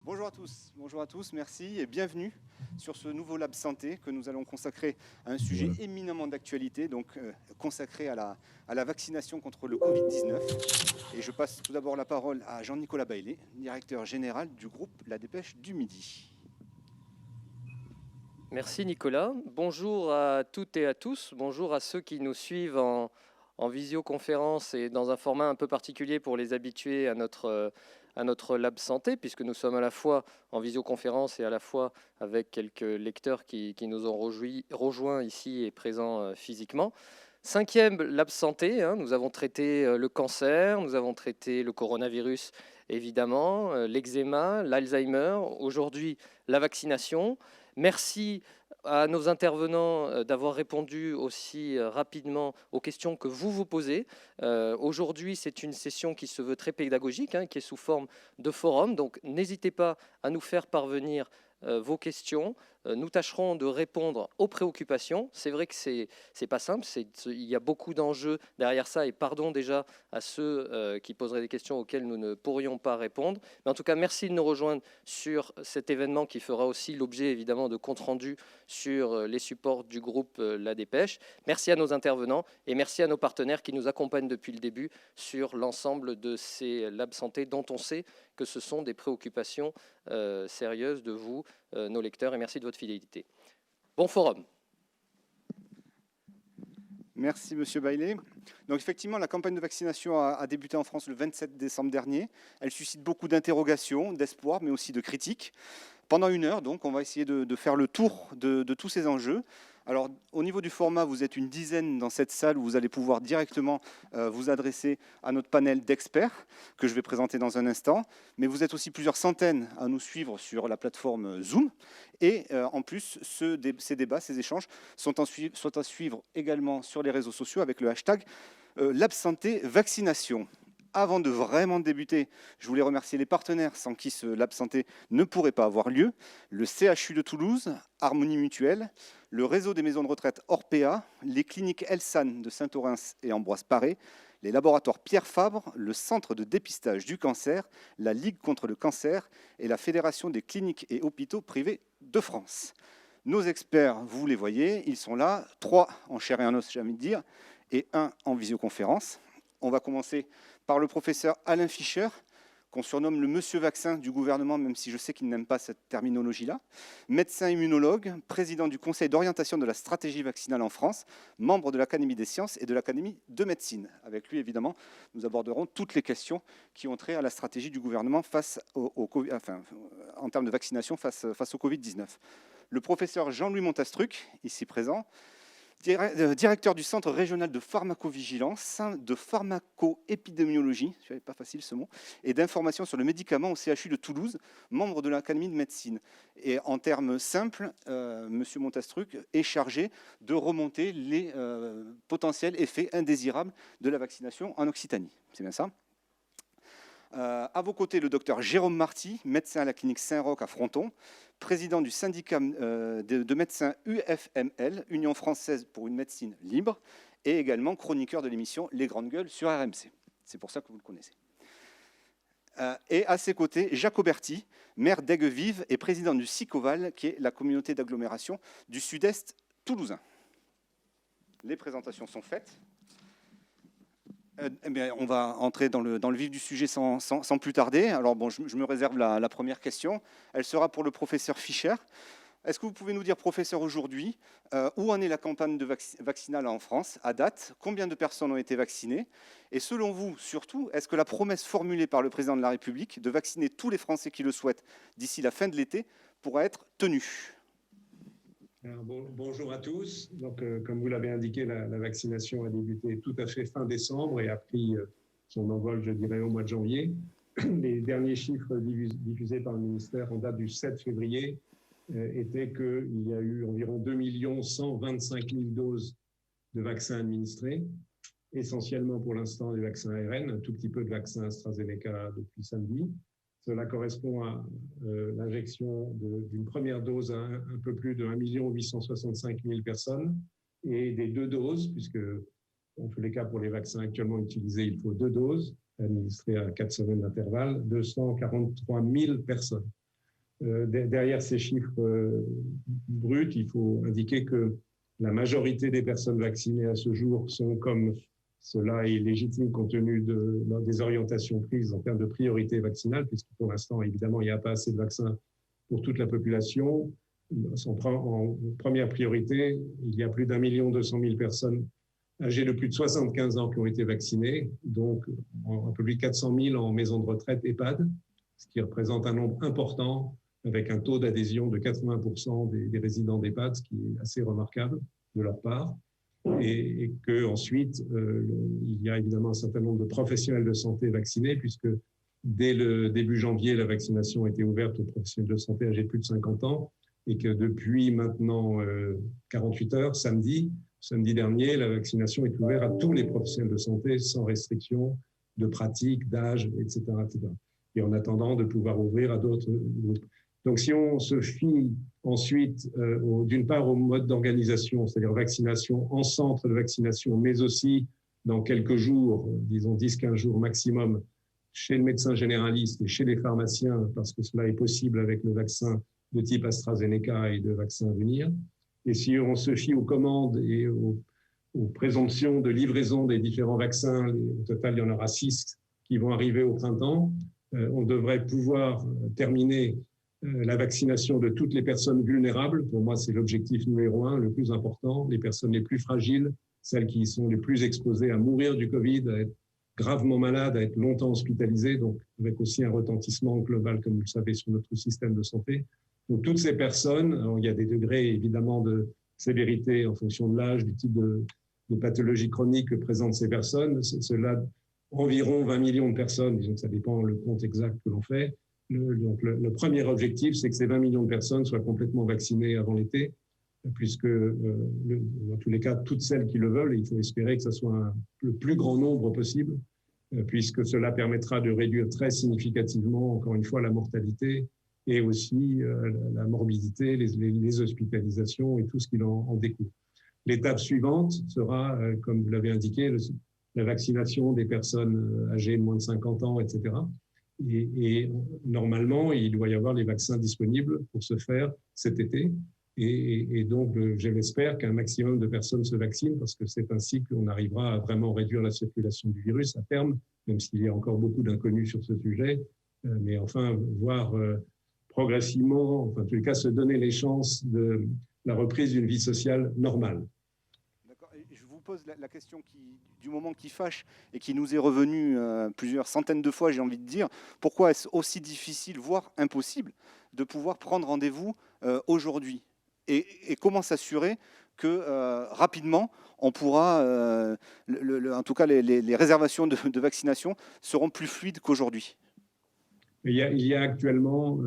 Bonjour à tous, merci et bienvenue sur ce nouveau Lab Santé que nous allons consacrer à un sujet éminemment d'actualité, donc consacré à la vaccination contre le Covid-19. Et je passe tout d'abord la parole à Jean-Nicolas Baillet, directeur général du groupe La Dépêche du Midi. Merci Nicolas. Bonjour à toutes et à tous. Bonjour à ceux qui nous suivent en visioconférence et dans un format un peu particulier pour les habitués à notre Lab Santé, puisque nous sommes à la fois en visioconférence et à la fois avec quelques lecteurs qui nous ont rejoints ici et présents physiquement. Cinquième Lab Santé, nous avons traité le cancer, nous avons traité le coronavirus évidemment, l'eczéma, l'Alzheimer, aujourd'hui la vaccination. Merci à nos intervenants d'avoir répondu aussi rapidement aux questions que vous vous posez. Aujourd'hui, c'est une session qui se veut très pédagogique, qui est sous forme de forum. Donc, n'hésitez pas à nous faire parvenir vos questions. Nous tâcherons de répondre aux préoccupations. C'est vrai que c'est pas simple. Il y a beaucoup d'enjeux derrière ça. Et pardon déjà à ceux qui poseraient des questions auxquelles nous ne pourrions pas répondre. Mais en tout cas, merci de nous rejoindre sur cet événement qui fera aussi l'objet évidemment de comptes rendus sur les supports du groupe La Dépêche. Merci à nos intervenants et merci à nos partenaires qui nous accompagnent depuis le début sur l'ensemble de ces labs santé dont on sait que ce sont des préoccupations sérieuses de vous, nos lecteurs, et merci de votre fidélité. Bon forum. Merci Monsieur Baillet. Donc effectivement, la campagne de vaccination a débuté en France le 27 décembre dernier. Elle suscite beaucoup d'interrogations, d'espoir, mais aussi de critiques. Pendant une heure, donc, on va essayer de faire le tour de tous ces enjeux. Alors, au niveau du format, vous êtes une dizaine dans cette salle où vous allez pouvoir directement vous adresser à notre panel d'experts que je vais présenter dans un instant. Mais vous êtes aussi plusieurs centaines à nous suivre sur la plateforme Zoom. Et en plus, ces débats, ces échanges sont à suivre également sur les réseaux sociaux avec le hashtag Labsanté Vaccination. Avant de vraiment débuter, je voulais remercier les partenaires sans qui ce Lab Santé ne pourrait pas avoir lieu. Le CHU de Toulouse, Harmonie Mutuelle, le réseau des maisons de retraite Orpea, les cliniques Elsan de Saint-Orens et Ambroise Paré, les laboratoires Pierre Fabre, le Centre de dépistage du cancer, la Ligue contre le cancer et la Fédération des cliniques et hôpitaux privés de France. Nos experts, vous les voyez, ils sont là, 3 en chair et en os, j'ai envie de dire, et 1 en visioconférence. On va commencer par le professeur Alain Fischer, qu'on surnomme le monsieur vaccin du gouvernement, même si je sais qu'il n'aime pas cette terminologie-là. Médecin immunologue, président du Conseil d'orientation de la stratégie vaccinale en France, membre de l'Académie des sciences et de l'Académie de médecine. Avec lui, évidemment, nous aborderons toutes les questions qui ont trait à la stratégie du gouvernement face en termes de vaccination face au Covid-19. Le professeur Jean-Louis Montastruc, ici présent, directeur du Centre régional de pharmacovigilance, de pharmacoépidémiologie, je n'avais pas facile ce mot, et d'information sur le médicament au CHU de Toulouse, membre de l'Académie de médecine. Et en termes simples, M. Montastruc est chargé de remonter les potentiels effets indésirables de la vaccination en Occitanie. C'est bien ça ? À vos côtés, le docteur Jérôme Marty, médecin à la clinique Saint-Roch à Fronton, président du syndicat de médecins UFML, Union française pour une médecine libre, et également chroniqueur de l'émission Les Grandes Gueules sur RMC. C'est pour ça que vous le connaissez. Et à ses côtés, Jacques Auberti, maire d'Aigues-Vives et président du SICOVAL, qui est la communauté d'agglomération du sud-est toulousain. Les présentations sont faites. On va entrer dans le vif du sujet sans plus tarder. Alors bon, je me réserve la première question. Elle sera pour le professeur Fischer. Est-ce que vous pouvez nous dire, professeur, aujourd'hui, où en est la campagne vaccinale en France à date? Combien de personnes ont été vaccinées? Et selon vous, surtout, est-ce que la promesse formulée par le président de la République de vacciner tous les Français qui le souhaitent d'ici la fin de l'été pourra être tenue? Alors, bonjour à tous. Donc, comme vous l'avez indiqué, la vaccination a débuté tout à fait fin décembre et a pris son envol, je dirais, au mois de janvier. Les derniers chiffres diffusés par le ministère en date du 7 février étaient qu'il y a eu environ 2 125 000 doses de vaccins administrés, essentiellement pour l'instant des vaccins ARN, un tout petit peu de vaccins AstraZeneca depuis samedi. Cela correspond à l'injection d'une première dose à un peu plus de 1 865 000 personnes et des 2 doses, puisque en tous les cas pour les vaccins actuellement utilisés, il faut 2 doses administrées à 4 semaines d'intervalle, 243 000 personnes. Derrière ces chiffres bruts, il faut indiquer que la majorité des personnes vaccinées à ce jour sont, comme cela est légitime compte tenu des orientations prises en termes de priorité vaccinale, puisque pour l'instant, évidemment, il n'y a pas assez de vaccins pour toute la population. En première priorité, il y a plus d'1,2 million personnes âgées de plus de 75 ans qui ont été vaccinées, donc un peu plus de 400 000 en maison de retraite EHPAD, ce qui représente un nombre important avec un taux d'adhésion de 80% des résidents d'EHPAD, ce qui est assez remarquable de leur part. Et qu'ensuite, il y a évidemment un certain nombre de professionnels de santé vaccinés, puisque dès le début janvier, la vaccination a été ouverte aux professionnels de santé âgés de plus de 50 ans, et que depuis maintenant 48 heures, samedi dernier, la vaccination est ouverte à tous les professionnels de santé sans restriction de pratique, d'âge, etc., etc. Et en attendant de pouvoir ouvrir à d'autres groupes. Donc, si on se fie ensuite, d'une part, au mode d'organisation, c'est-à-dire vaccination en centre de vaccination, mais aussi dans quelques jours, disons 10-15 jours maximum, chez le médecin généraliste et chez les pharmaciens, parce que cela est possible avec le vaccin de type AstraZeneca et de vaccins à venir. Et si on se fie aux commandes et aux présomptions de livraison des différents vaccins, au total, il y en aura 6 qui vont arriver au printemps, on devrait pouvoir terminer la vaccination de toutes les personnes vulnérables. Pour moi, c'est l'objectif numéro 1, le plus important, les personnes les plus fragiles, celles qui sont les plus exposées à mourir du Covid, à être gravement malades, à être longtemps hospitalisées, donc avec aussi un retentissement global, comme vous le savez, sur notre système de santé. Donc toutes ces personnes, alors, il y a des degrés évidemment de sévérité en fonction de l'âge, du type de pathologie chronique que présentent ces personnes. Cela, environ 20 millions de personnes, disons que ça dépend le compte exact que l'on fait. Donc le premier objectif, c'est que ces 20 millions de personnes soient complètement vaccinées avant l'été, puisque dans tous les cas, toutes celles qui le veulent, et il faut espérer que ce soit le plus grand nombre possible, puisque cela permettra de réduire très significativement, encore une fois, la mortalité et aussi la morbidité, les hospitalisations et tout ce qui en découle. L'étape suivante sera, comme vous l'avez indiqué, la vaccination des personnes âgées de moins de 50 ans, etc. Et normalement, il doit y avoir les vaccins disponibles pour se faire cet été. Et donc, je l'espère qu'un maximum de personnes se vaccinent, parce que c'est ainsi qu'on arrivera à vraiment réduire la circulation du virus à terme, même s'il y a encore beaucoup d'inconnus sur ce sujet. Mais enfin, voir progressivement, enfin, en tous les cas, se donner les chances de la reprise d'une vie sociale normale. D'accord. Je vous pose la question du moment qui fâche et qui nous est revenue plusieurs centaines de fois, j'ai envie de dire, pourquoi est-ce aussi difficile, voire impossible, de pouvoir prendre rendez-vous aujourd'hui et comment s'assurer que rapidement, on pourra, en tout cas les réservations de vaccination seront plus fluides qu'aujourd'hui? Il y a actuellement,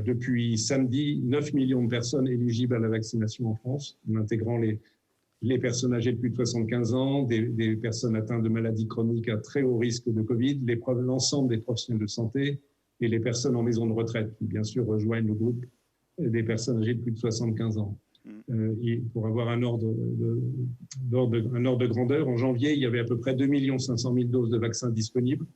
depuis samedi, 9 millions de personnes éligibles à la vaccination en France, en intégrant les personnes âgées de plus de 75 ans, des personnes atteintes de maladies chroniques à très haut risque de Covid, l'ensemble des professionnels de santé et les personnes en maison de retraite, qui bien sûr rejoignent le groupe des personnes âgées de plus de 75 ans. Pour avoir un ordre de grandeur, en janvier, il y avait à peu près 2 500 000 doses de vaccins disponibles.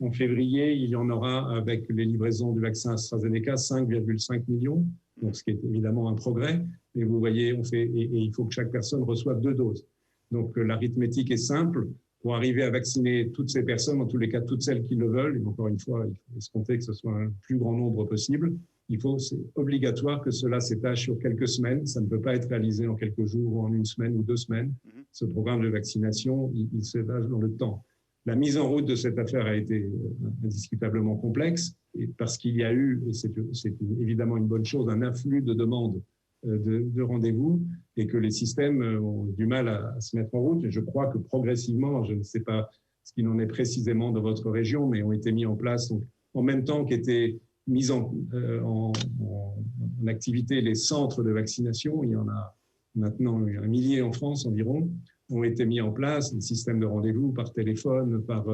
En février, il y en aura, avec les livraisons du vaccin AstraZeneca, 5,5 millions, donc ce qui est évidemment un progrès. Mais vous voyez, et il faut que chaque personne reçoive 2 doses. Donc l'arithmétique est simple. Pour arriver à vacciner toutes ces personnes, en tous les cas toutes celles qui le veulent, et encore une fois, il faut escompter que ce soit un plus grand nombre possible, c'est obligatoire que cela s'étage sur quelques semaines. Ça ne peut pas être réalisé en quelques jours ou en 1 semaine ou 2 semaines. Ce programme de vaccination, il s'étage dans le temps. La mise en route de cette affaire a été indiscutablement complexe, parce qu'il y a eu, et c'est évidemment une bonne chose, un afflux de demandes de rendez-vous, et que les systèmes ont du mal à se mettre en route. Et je crois que progressivement, je ne sais pas ce qu'il en est précisément dans votre région, mais ont été mis en place donc, en même temps qu'étaient mis en activité les centres de vaccination. Il y en a maintenant 1 millier en France environ, ont été mis en place, des systèmes de rendez-vous par téléphone, par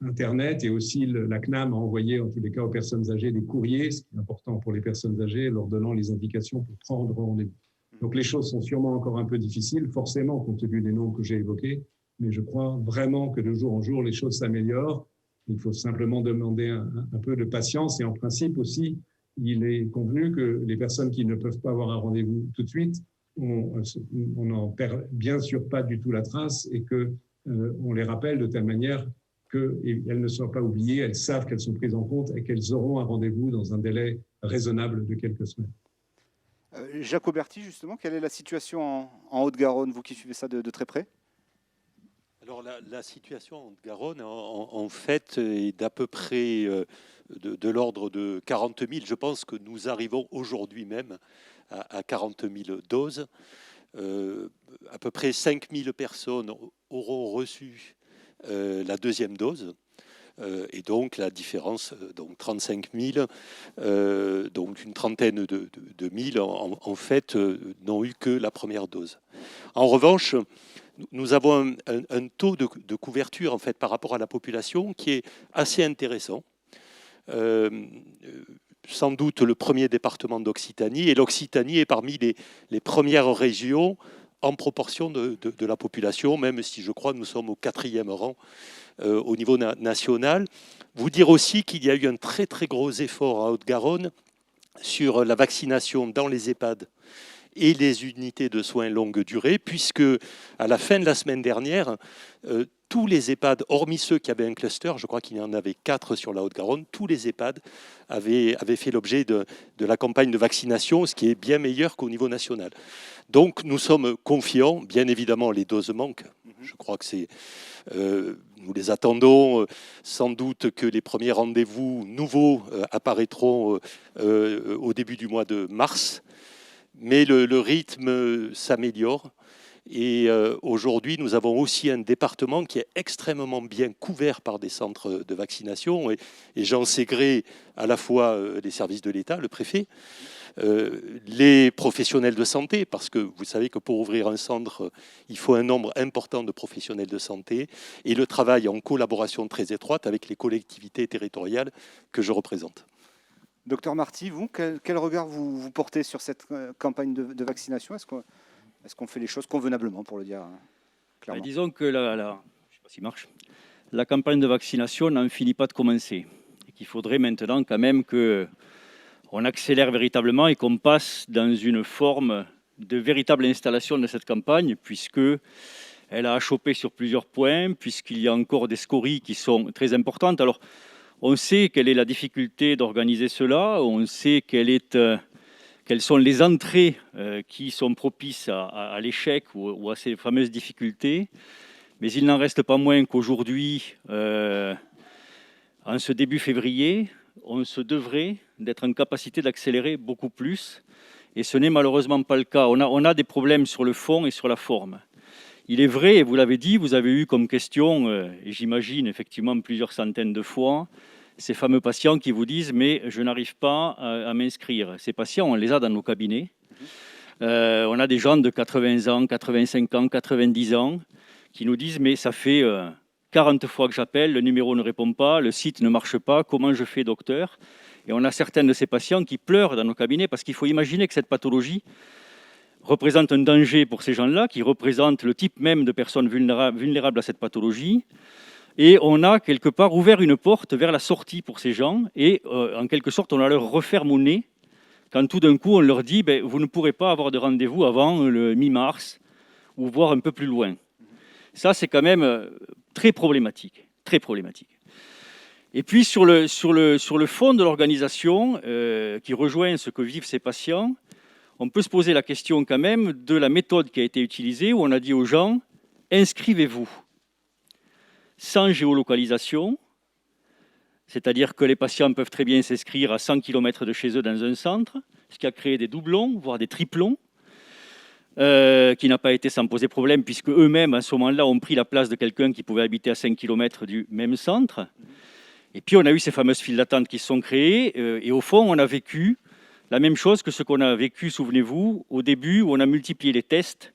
Internet, et aussi la CNAM a envoyé, en tous les cas aux personnes âgées, des courriers, ce qui est important pour les personnes âgées, leur donnant les indications pour prendre rendez-vous. Donc les choses sont sûrement encore un peu difficiles, forcément, compte tenu des nombres que j'ai évoqués, mais je crois vraiment que de jour en jour, les choses s'améliorent. Il faut simplement demander un peu de patience, et en principe aussi, il est convenu que les personnes qui ne peuvent pas avoir un rendez-vous tout de suite, on n'en perd bien sûr pas du tout la trace et qu'on les rappelle de telle manière qu'elles ne soient pas oubliées, elles savent qu'elles sont prises en compte et qu'elles auront un rendez-vous dans un délai raisonnable de quelques semaines. Jacques Auberty, justement, quelle est la situation en Haute-Garonne, vous qui suivez ça de très près? Alors la situation en Haute-Garonne, en fait, est d'à peu près de l'ordre de 40 000. Je pense que nous arrivons aujourd'hui même à 40 000 doses. À peu près 5 000 personnes auront reçu la deuxième dose. Et donc la différence, donc 35 000, donc une trentaine de mille, en fait, n'ont eu que la première dose. En revanche, nous avons un taux de couverture en fait, par rapport à la population qui est assez intéressant. Sans doute le premier département d'Occitanie, et l'Occitanie est parmi les premières régions en proportion de la population, même si je crois que nous sommes au 4e rang au niveau national. Vous dire aussi qu'il y a eu un très très gros effort en Haute-Garonne sur la vaccination dans les EHPAD et les unités de soins longue durée, puisque à la fin de la semaine dernière, tous les EHPAD, hormis ceux qui avaient un cluster, je crois qu'il y en avait 4 sur la Haute-Garonne, tous les EHPAD avaient fait l'objet de la campagne de vaccination, ce qui est bien meilleur qu'au niveau national. Donc nous sommes confiants, bien évidemment les doses manquent, je crois que c'est... nous les attendons, sans doute que les premiers rendez-vous nouveaux apparaîtront au début du mois de mars, mais le rythme s'améliore. Et aujourd'hui, nous avons aussi un département qui est extrêmement bien couvert par des centres de vaccination. Et j'en sais gré à la fois les services de l'État, le préfet, les professionnels de santé, parce que vous savez que pour ouvrir un centre, il faut un nombre important de professionnels de santé, et le travail en collaboration très étroite avec les collectivités territoriales que je représente. Docteur Marty, vous, quel regard vous portez sur cette campagne de vaccination? Est-ce qu'on fait les choses convenablement, pour le dire clairement? Disons que je sais pas s'il marche, la campagne de vaccination n'en finit pas de commencer. Et qu'il faudrait maintenant quand même qu'on accélère véritablement et qu'on passe dans une forme de véritable installation de cette campagne, puisqu'elle a achoppé sur plusieurs points, puisqu'il y a encore des scories qui sont très importantes. Alors, on sait quelle est la difficulté d'organiser cela, on sait quelles sont les entrées qui sont propices à l'échec ou à ces fameuses difficultés. Mais il n'en reste pas moins qu'aujourd'hui, en ce début février, on se devrait d'être en capacité d'accélérer beaucoup plus. Et ce n'est malheureusement pas le cas. On a des problèmes sur le fond et sur la forme. Il est vrai, et vous l'avez dit, vous avez eu comme question, et j'imagine effectivement plusieurs centaines de fois, ces fameux patients qui vous disent « mais je n'arrive pas à m'inscrire ». Ces patients, on les a dans nos cabinets. On a des gens de 80 ans, 85 ans, 90 ans qui nous disent « mais ça fait 40 fois que j'appelle, le numéro ne répond pas, le site ne marche pas, comment je fais docteur ?» Et on a certains de ces patients qui pleurent dans nos cabinets parce qu'il faut imaginer que cette pathologie représente un danger pour ces gens-là, qui représente le type même de personnes vulnérables à cette pathologie. Et on a quelque part ouvert une porte vers la sortie pour ces gens et en quelque sorte on a leur referme au nez quand tout d'un coup on leur dit vous ne pourrez pas avoir de rendez-vous avant le mi-mars ou voire un peu plus loin. Ça c'est quand même très problématique, très problématique. Et puis sur le fond de l'organisation qui rejoint ce que vivent ces patients, on peut se poser la question quand même de la méthode qui a été utilisée où on a dit aux gens inscrivez-vous. Sans géolocalisation, c'est-à-dire que les patients peuvent très bien s'inscrire à 100 km de chez eux dans un centre, ce qui a créé des doublons, voire des triplons, qui n'a pas été sans poser problème, puisque eux-mêmes, à ce moment-là, ont pris la place de quelqu'un qui pouvait habiter à 5 km du même centre. Et puis, on a eu ces fameuses files d'attente qui se sont créées, et au fond, on a vécu la même chose que ce qu'on a vécu, souvenez-vous, au début, où on a multiplié les tests,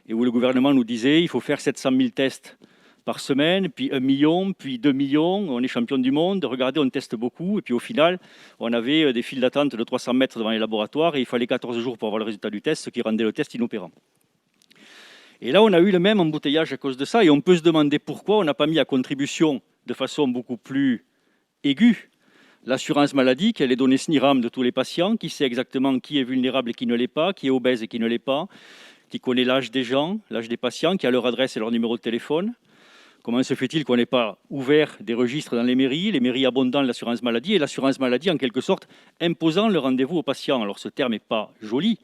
et où le gouvernement nous disait il faut faire 700 000 tests par semaine, puis 1 million, puis 2 millions, on est champion du monde, regardez, on teste beaucoup, et puis au final, on avait des files d'attente de 300 mètres devant les laboratoires, et il fallait 14 jours pour avoir le résultat du test, ce qui rendait le test inopérant. Et là, on a eu le même embouteillage à cause de ça, et on peut se demander pourquoi on n'a pas mis à contribution, de façon beaucoup plus aiguë, l'assurance maladie, qui a les données SNIRAM de tous les patients, qui sait exactement qui est vulnérable et qui ne l'est pas, qui est obèse et qui ne l'est pas, qui connaît l'âge des gens, l'âge des patients, qui a leur adresse et leur numéro de téléphone. Comment se fait-il qu'on n'ait pas ouvert des registres dans les mairies abondant l'assurance maladie, et l'assurance maladie, en quelque sorte, imposant le rendez-vous aux patients? Alors, ce terme n'est pas joli,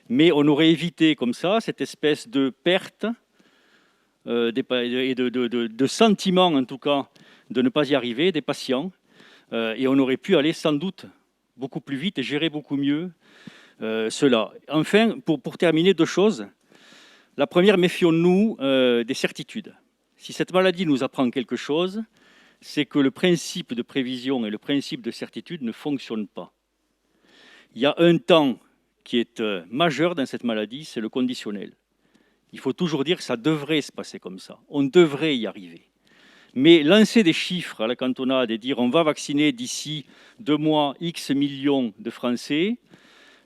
mais on aurait évité comme ça cette espèce de perte et de sentiment, en tout cas, de ne pas y arriver des patients. Et on aurait pu aller sans doute beaucoup plus vite et gérer beaucoup mieux cela. Enfin, pour terminer, 2 choses. La première, méfions-nous des certitudes. Si cette maladie nous apprend quelque chose, c'est que le principe de prévision et le principe de certitude ne fonctionnent pas. Il y a un temps qui est majeur dans cette maladie, c'est le conditionnel. Il faut toujours dire que ça devrait se passer comme ça. On devrait y arriver. Mais lancer des chiffres à la cantonade et dire on va vacciner d'ici 2 mois X millions de Français,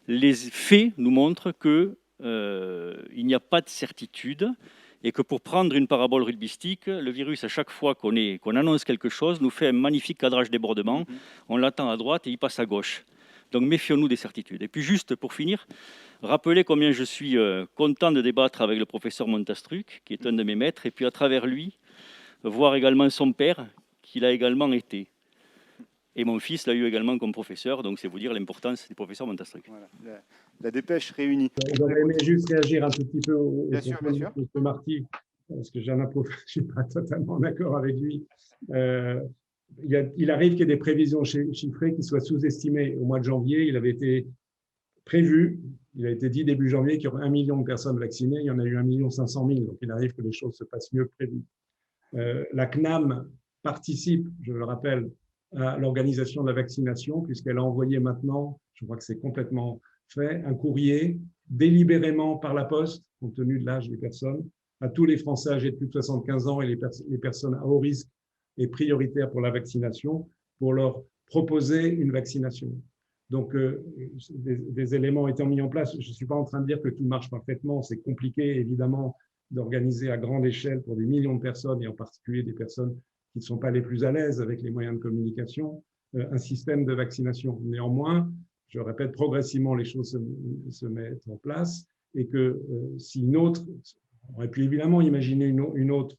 les faits nous montrent qu'il n'y a pas de certitude et que pour prendre une parabole rugbyistique, le virus, à chaque fois qu'on annonce quelque chose, nous fait un magnifique cadrage débordement. On l'attend à droite et il passe à gauche. Donc méfions-nous des certitudes. Et puis juste pour finir, rappeler combien je suis content de débattre avec le professeur Montastruc, qui est un de mes maîtres, et puis à travers lui, voir également son père, qu'il a également été. Et mon fils l'a eu également comme professeur, donc c'est vous dire l'importance du professeur Montastruc. Voilà, la dépêche réunie. J'aurais aimé juste réagir un tout petit peu au Bien sûr, bien sûr. de M. Marty, parce que je ne suis pas totalement d'accord avec lui. Il arrive qu'il y ait des prévisions chiffrées qui soient sous-estimées. Au mois de janvier, il avait été prévu, il a été dit début janvier qu'il y aurait 1 million de personnes vaccinées, il y en a eu 1 500 000, donc il arrive que les choses se passent mieux que prévu. La CNAM participe, je le rappelle, à l'organisation de la vaccination, puisqu'elle a envoyé maintenant, je crois que c'est complètement fait, un courrier délibérément par la poste, compte tenu de l'âge des personnes, à tous les Français âgés de plus de 75 ans et les personnes à haut risque et prioritaires pour la vaccination, pour leur proposer une vaccination. Donc, des éléments étant mis en place, je ne suis pas en train de dire que tout marche parfaitement, c'est compliqué, évidemment, d'organiser à grande échelle pour des millions de personnes, et en particulier des personnes qui ne sont pas les plus à l'aise avec les moyens de communication, un système de vaccination. Néanmoins, je répète, progressivement, les choses se mettent en place, et que si on aurait pu évidemment imaginer une autre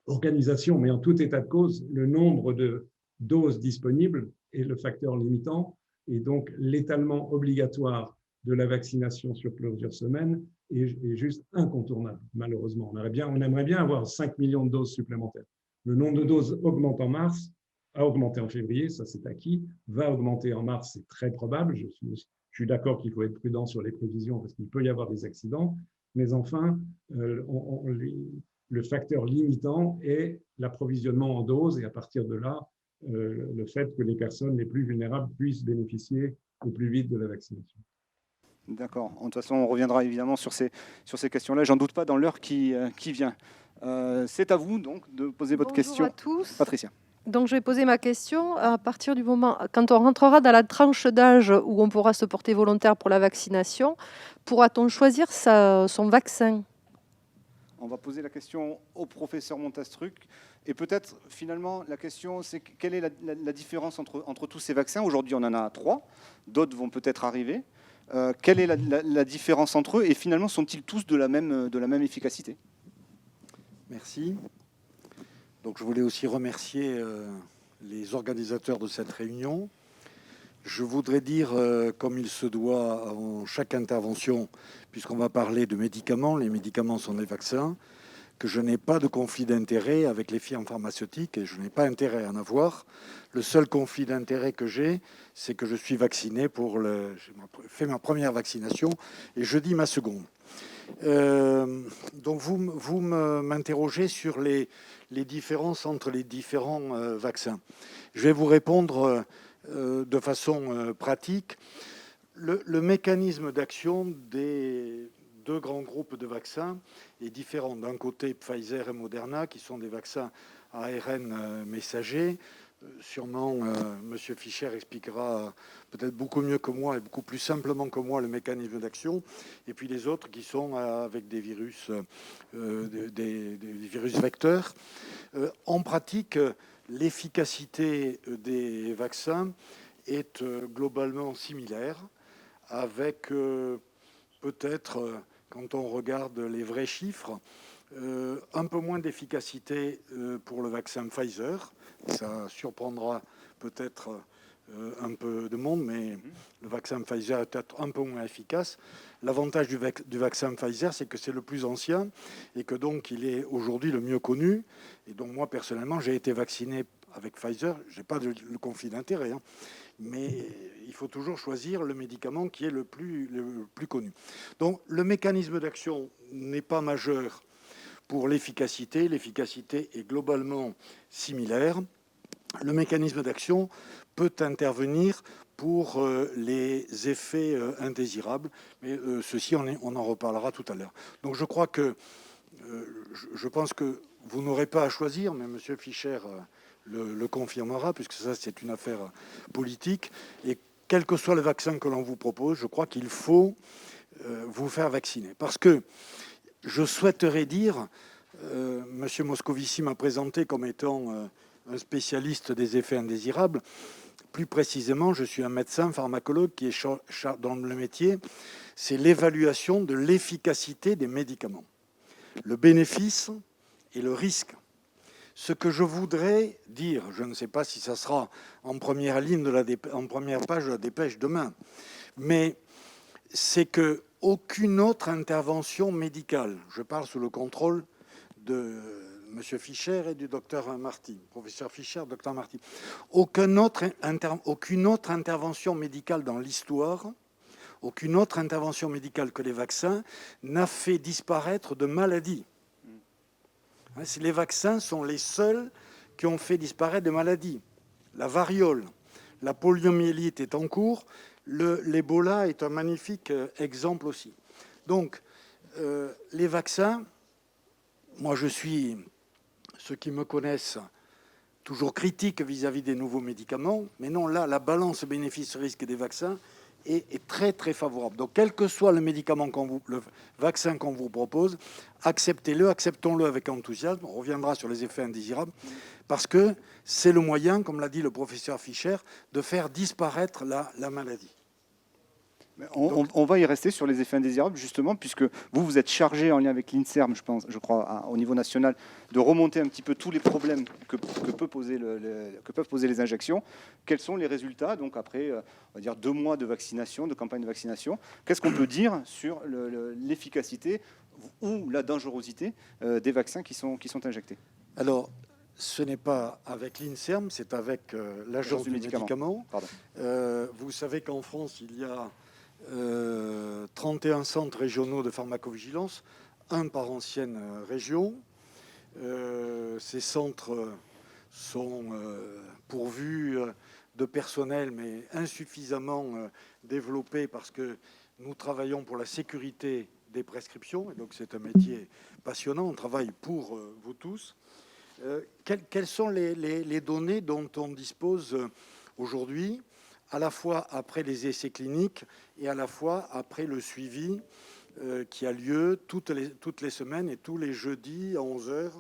organisation, mais en tout état de cause, le nombre de doses disponibles est le facteur limitant, et donc l'étalement obligatoire de la vaccination sur plusieurs semaines est juste incontournable, malheureusement. On aimerait bien avoir 5 millions de doses supplémentaires. Le nombre de doses augmente en mars, a augmenté en février, ça c'est acquis, va augmenter en mars, c'est très probable. Je suis d'accord qu'il faut être prudent sur les prévisions parce qu'il peut y avoir des accidents, mais enfin, le facteur limitant est l'approvisionnement en doses, et à partir de là, le fait que les personnes les plus vulnérables puissent bénéficier au plus vite de la vaccination. D'accord. De toute façon, on reviendra évidemment sur ces questions-là. J'en doute pas dans l'heure qui vient. C'est à vous donc de poser votre question. Bonjour à tous. Patricia. Donc je vais poser ma question à partir du moment quand on rentrera dans la tranche d'âge où on pourra se porter volontaire pour la vaccination, pourra-t-on choisir son vaccin? On va poser la question au professeur Montastruc. Et peut-être, finalement, la question, c'est quelle est la différence entre tous ces vaccins? Aujourd'hui, on en a 3. D'autres vont peut-être arriver. Quelle est la différence entre eux? Et finalement, sont-ils tous de la même efficacité? Merci. Donc, je voulais aussi remercier les organisateurs de cette réunion. Je voudrais dire, comme il se doit en chaque intervention, puisqu'on va parler de médicaments, les médicaments sont des vaccins, que je n'ai pas de conflit d'intérêt avec les firmes pharmaceutiques et je n'ai pas intérêt à en avoir. Le seul conflit d'intérêt que j'ai, c'est que je suis vacciné j'ai fait ma première vaccination et jeudi ma seconde. Donc vous m'interrogez sur les différences entre les différents vaccins. Je vais vous répondre de façon pratique. Le mécanisme d'action des 2 grands groupes de vaccins est différent. D'un côté, Pfizer et Moderna, qui sont des vaccins ARN messagers. Sûrement, M. Fischer expliquera peut-être beaucoup mieux que moi et beaucoup plus simplement que moi le mécanisme d'action. Et puis les autres qui sont avec des virus vecteurs. En pratique, l'efficacité des vaccins est globalement similaire, avec peut-être, quand on regarde les vrais chiffres, un peu moins d'efficacité pour le vaccin Pfizer. Ça surprendra peut-être un peu de monde, mais le vaccin Pfizer est peut-être un peu moins efficace. L'avantage du vaccin Pfizer, c'est que c'est le plus ancien et que donc il est aujourd'hui le mieux connu. Et donc moi, personnellement, j'ai été vacciné avec Pfizer. Je n'ai pas le conflit d'intérêt, hein, mais il faut toujours choisir le médicament qui est le plus connu. Donc le mécanisme d'action n'est pas majeur pour l'efficacité. L'efficacité est globalement similaire. Le mécanisme d'action peut intervenir pour les effets indésirables, mais ceci, on en reparlera tout à l'heure. Donc je crois que, je pense que vous n'aurez pas à choisir, mais M. Fischer le confirmera, puisque ça, c'est une affaire politique. Et quel que soit le vaccin que l'on vous propose, je crois qu'il faut vous faire vacciner. Parce que je souhaiterais dire, M. Moscovici m'a présenté comme étant un spécialiste des effets indésirables. Plus précisément, je suis un médecin pharmacologue qui est dans le métier, c'est l'évaluation de l'efficacité des médicaments, le bénéfice et le risque. Ce que je voudrais dire, je ne sais pas si ça sera en première ligne en première page de la dépêche demain, mais c'est que aucune autre intervention médicale, je parle sous le contrôle de M. Fischer et du docteur Marty, professeur Fischer, docteur Marty, aucune autre intervention médicale dans l'histoire, aucune autre intervention médicale que les vaccins n'a fait disparaître de maladies. Les vaccins sont les seuls qui ont fait disparaître des maladies. La variole, la poliomyélite est en cours, l'Ebola est un magnifique exemple aussi. Donc, les vaccins, moi je suis, ceux qui me connaissent, toujours critique vis-à-vis des nouveaux médicaments, mais non, là, la balance bénéfice-risque des vaccins est très très favorable. Donc, quel que soit le le vaccin qu'on vous propose, acceptons-le avec enthousiasme. On reviendra sur les effets indésirables, parce que c'est le moyen, comme l'a dit le professeur Fischer, de faire disparaître la maladie. On va y rester sur les effets indésirables, justement, puisque vous êtes chargé, en lien avec l'INSERM, je crois, au niveau national, de remonter un petit peu tous les problèmes que peuvent poser les injections. Quels sont les résultats, donc après, on va dire 2 mois de vaccination, de campagne de vaccination? Qu'est-ce qu'on peut dire sur l'efficacité ou la dangerosité des vaccins qui sont injectés? Alors, ce n'est pas avec l'INSERM, c'est avec l'Agence du médicament. Vous savez qu'en France, il y a 31 centres régionaux de pharmacovigilance, un par ancienne région. Ces centres sont pourvus de personnel, mais insuffisamment développés, parce que nous travaillons pour la sécurité des prescriptions, et donc c'est un métier passionnant, on travaille pour vous tous. Quelles sont les données dont on dispose aujourd'hui, à la fois après les essais cliniques et à la fois après le suivi qui a lieu toutes les semaines et tous les jeudis à 11h.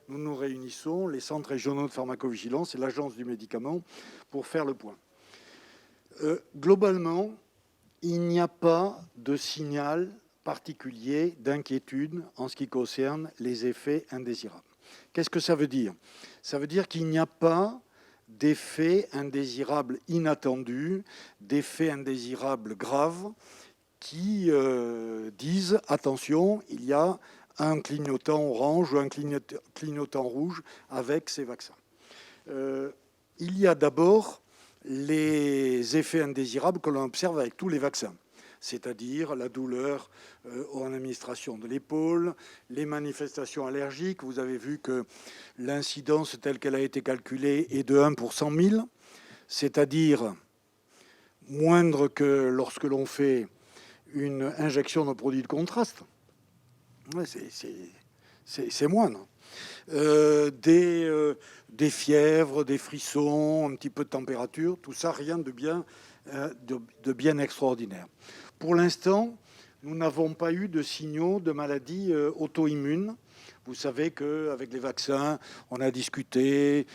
Nous nous réunissons, les centres régionaux de pharmacovigilance et l'Agence du médicament, pour faire le point. Globalement, il n'y a pas de signal particulier d'inquiétude en ce qui concerne les effets indésirables. Qu'est-ce que ça veut dire? Ça veut dire qu'il n'y a pas d'effets indésirables inattendus, d'effets indésirables graves qui disent « attention, il y a un clignotant orange ou un clignotant rouge avec ces vaccins ». Il y a d'abord les effets indésirables que l'on observe avec tous les vaccins, c'est-à-dire la douleur en administration de l'épaule, les manifestations allergiques. Vous avez vu que l'incidence telle qu'elle a été calculée est de 1 pour 100 000, c'est-à-dire moindre que lorsque l'on fait une injection de produits de contraste. Ouais, c'est moindre. Des fièvres, des frissons, un petit peu de température, tout ça, rien de bien extraordinaire. Pour l'instant, nous n'avons pas eu de signaux de maladies auto-immunes Vous savez qu'avec les vaccins, on a discuté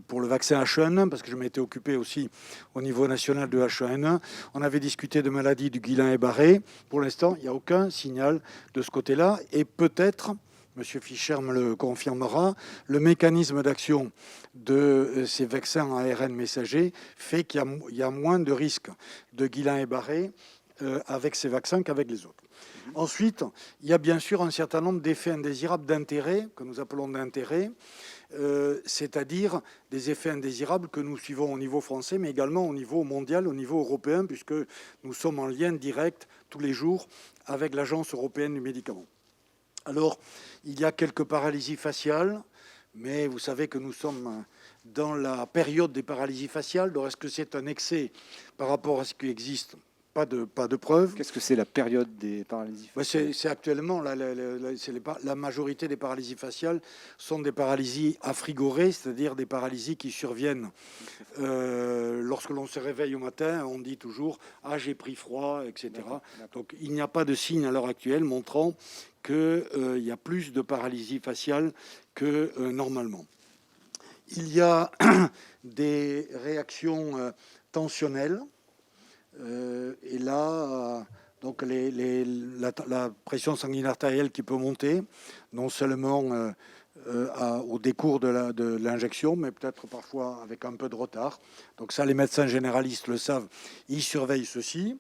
pour le vaccin H1N1, parce que je m'étais occupé aussi au niveau national de H1N1. On avait discuté de maladies du Guillain-Barré. Pour l'instant, il n'y a aucun signal de ce côté-là. Et peut-être, M. Fischer me le confirmera, le mécanisme d'action de ces vaccins à ARN messager fait qu'il y a moins de risques de Guillain-Barré avec ces vaccins qu'avec les autres. Ensuite, il y a bien sûr un certain nombre d'effets indésirables d'intérêt, que nous appelons d'intérêt, c'est-à-dire des effets indésirables que nous suivons au niveau français, mais également au niveau mondial, au niveau européen, puisque nous sommes en lien direct tous les jours avec l'Agence européenne du médicament. Alors, il y a quelques paralysies faciales, mais vous savez que nous sommes dans la période des paralysies faciales. Alors, est-ce que c'est un excès par rapport à ce qui existe ? Pas de preuves. Qu'est-ce que c'est la période des paralysies faciales ? C'est actuellement, la majorité des paralysies faciales sont des paralysies affrigorées, c'est-à-dire des paralysies qui surviennent lorsque l'on se réveille au matin, on dit toujours « Ah, j'ai pris froid », etc. D'accord. Donc il n'y a pas de signe à l'heure actuelle montrant qu'il y a plus de paralysie faciale que normalement. Il y a des réactions tensionnelles. Et là, donc la pression sanguine artérielle qui peut monter, non seulement au décours de l'injection, mais peut-être parfois avec un peu de retard. Donc ça, les médecins généralistes le savent, ils surveillent ceci.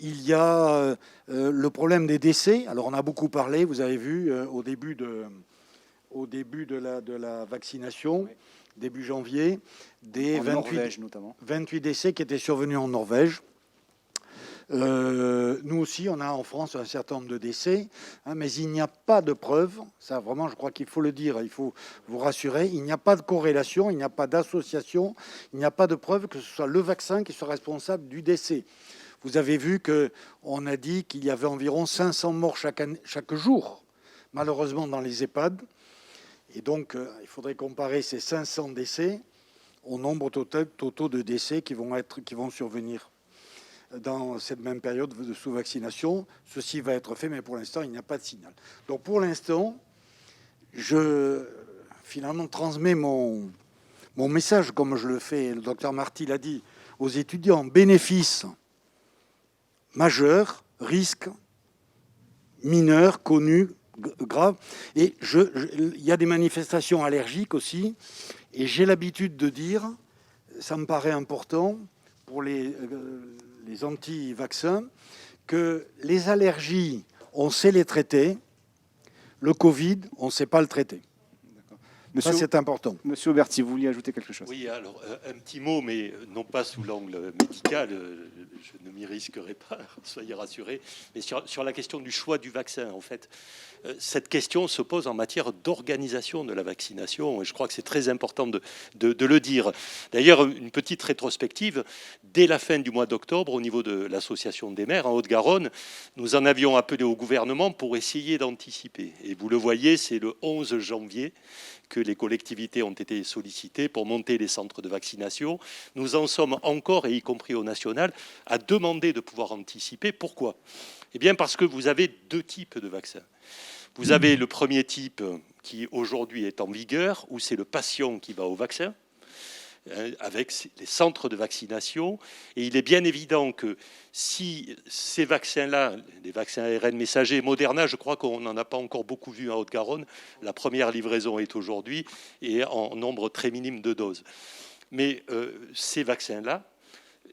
Il y a le problème des décès. Alors on a beaucoup parlé, vous avez vu, au début de la vaccination, début janvier, des 28 décès qui étaient survenus en Norvège. Nous aussi, on a en France un certain nombre de décès, mais il n'y a pas de preuve, ça vraiment je crois qu'il faut le dire, il faut vous rassurer, il n'y a pas de corrélation, il n'y a pas d'association, il n'y a pas de preuve que ce soit le vaccin qui soit responsable du décès. Vous avez vu qu'on a dit qu'il y avait environ 500 morts chaque jour, malheureusement dans les EHPAD, et donc il faudrait comparer ces 500 décès au nombre totaux de décès qui vont survenir dans cette même période de sous-vaccination. Ceci va être fait, mais pour l'instant, il n'y a pas de signal. Donc pour l'instant, je finalement transmets mon message, comme je le fais, le docteur Marty l'a dit, aux étudiants. Bénéfices majeurs, risques mineurs, connus, graves. Et il y a des manifestations allergiques aussi. Et j'ai l'habitude de dire, ça me paraît important pour les anti-vaccins, que les allergies, on sait les traiter. Le Covid, on ne sait pas le traiter. Ça, c'est important. Monsieur Auberti, vous vouliez ajouter quelque chose ? Oui, alors un petit mot, mais non pas sous l'angle médical, je ne m'y risquerai pas, soyez rassurés, mais sur la question du choix du vaccin, en fait. Cette question se pose en matière d'organisation de la vaccination, et je crois que c'est très important de le dire. D'ailleurs, une petite rétrospective, dès la fin du mois d'octobre, au niveau de l'association des maires en Haute-Garonne, nous en avions appelé au gouvernement pour essayer d'anticiper. Et vous le voyez, c'est le 11 janvier que les collectivités ont été sollicitées pour monter les centres de vaccination. Nous en sommes encore, et y compris au national, à demander de pouvoir anticiper. Pourquoi ? Eh bien parce que vous avez deux types de vaccins. Vous avez le premier type qui aujourd'hui est en vigueur, où c'est le patient qui va au vaccin, avec les centres de vaccination. Et il est bien évident que si ces vaccins-là, les vaccins ARN messagers, Moderna, je crois qu'on n'en a pas encore beaucoup vu en Haute-Garonne. La première livraison est aujourd'hui et en nombre très minime de doses. Mais ces vaccins-là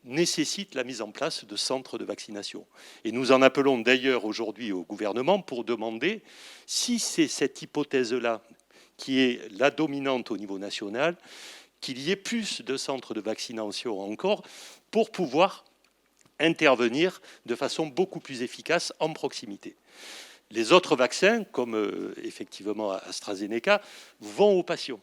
nécessitent la mise en place de centres de vaccination. Et nous en appelons d'ailleurs aujourd'hui au gouvernement pour demander si c'est cette hypothèse-là qui est la dominante au niveau national, qu'il y ait plus de centres de vaccination encore pour pouvoir intervenir de façon beaucoup plus efficace en proximité. Les autres vaccins, comme effectivement AstraZeneca, vont aux patients.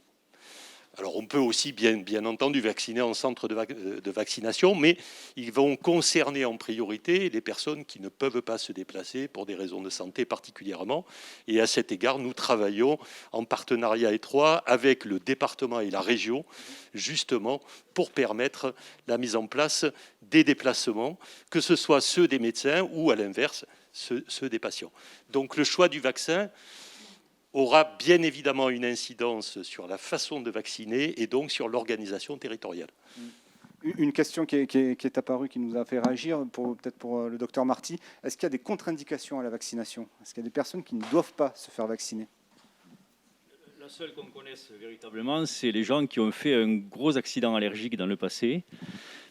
Alors on peut aussi bien entendu vacciner en centre de vaccination, mais ils vont concerner en priorité les personnes qui ne peuvent pas se déplacer pour des raisons de santé particulièrement. Et à cet égard, nous travaillons en partenariat étroit avec le département et la région, justement pour permettre la mise en place des déplacements, que ce soit ceux des médecins ou à l'inverse, ceux des patients. Donc le choix du vaccin, aura bien évidemment une incidence sur la façon de vacciner et donc sur l'organisation territoriale. Une question qui est apparue, qui nous a fait réagir, peut-être pour le docteur Marty. Est-ce qu'il y a des contre-indications à la vaccination? Est-ce qu'il y a des personnes qui ne doivent pas se faire vacciner? La seule qu'on connaisse véritablement, c'est les gens qui ont fait un gros accident allergique dans le passé,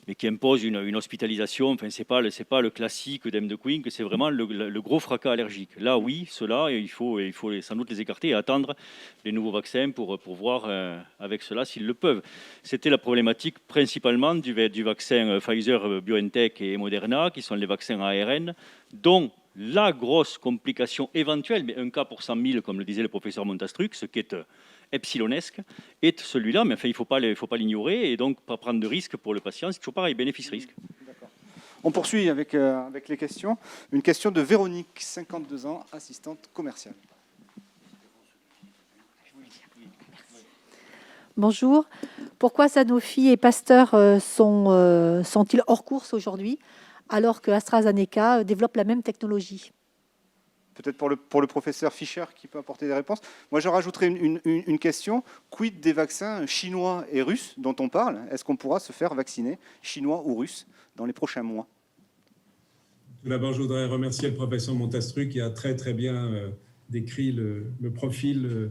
mais qui imposent une hospitalisation. Enfin, c'est pas le classique d'M2 que c'est vraiment le gros fracas allergique. Là, oui, ceux-là, il faut sans doute les écarter et attendre les nouveaux vaccins pour voir avec cela s'ils le peuvent. C'était la problématique principalement du vaccin Pfizer, BioNTech et Moderna, qui sont les vaccins ARN, dont la grosse complication éventuelle, mais un cas pour 100 000, comme le disait le professeur Montastruc, ce qui est epsilonesque, est celui-là, mais enfin, il ne faut pas l'ignorer, et donc pas prendre de risque pour le patient. C'est toujours pareil, bénéfice-risque. On poursuit avec les questions. Une question de Véronique, 52 ans, assistante commerciale. Bonjour. Pourquoi Sanofi et Pasteur sont-ils hors course aujourd'hui, alors que AstraZeneca développe la même technologie? Peut-être pour le professeur Fischer qui peut apporter des réponses. Moi, je rajouterais une question. Quid des vaccins chinois et russes dont on parle? Est-ce qu'on pourra se faire vacciner, chinois ou russe, dans les prochains mois? Tout d'abord, je voudrais remercier le professeur Montastruc qui a très très bien décrit le profil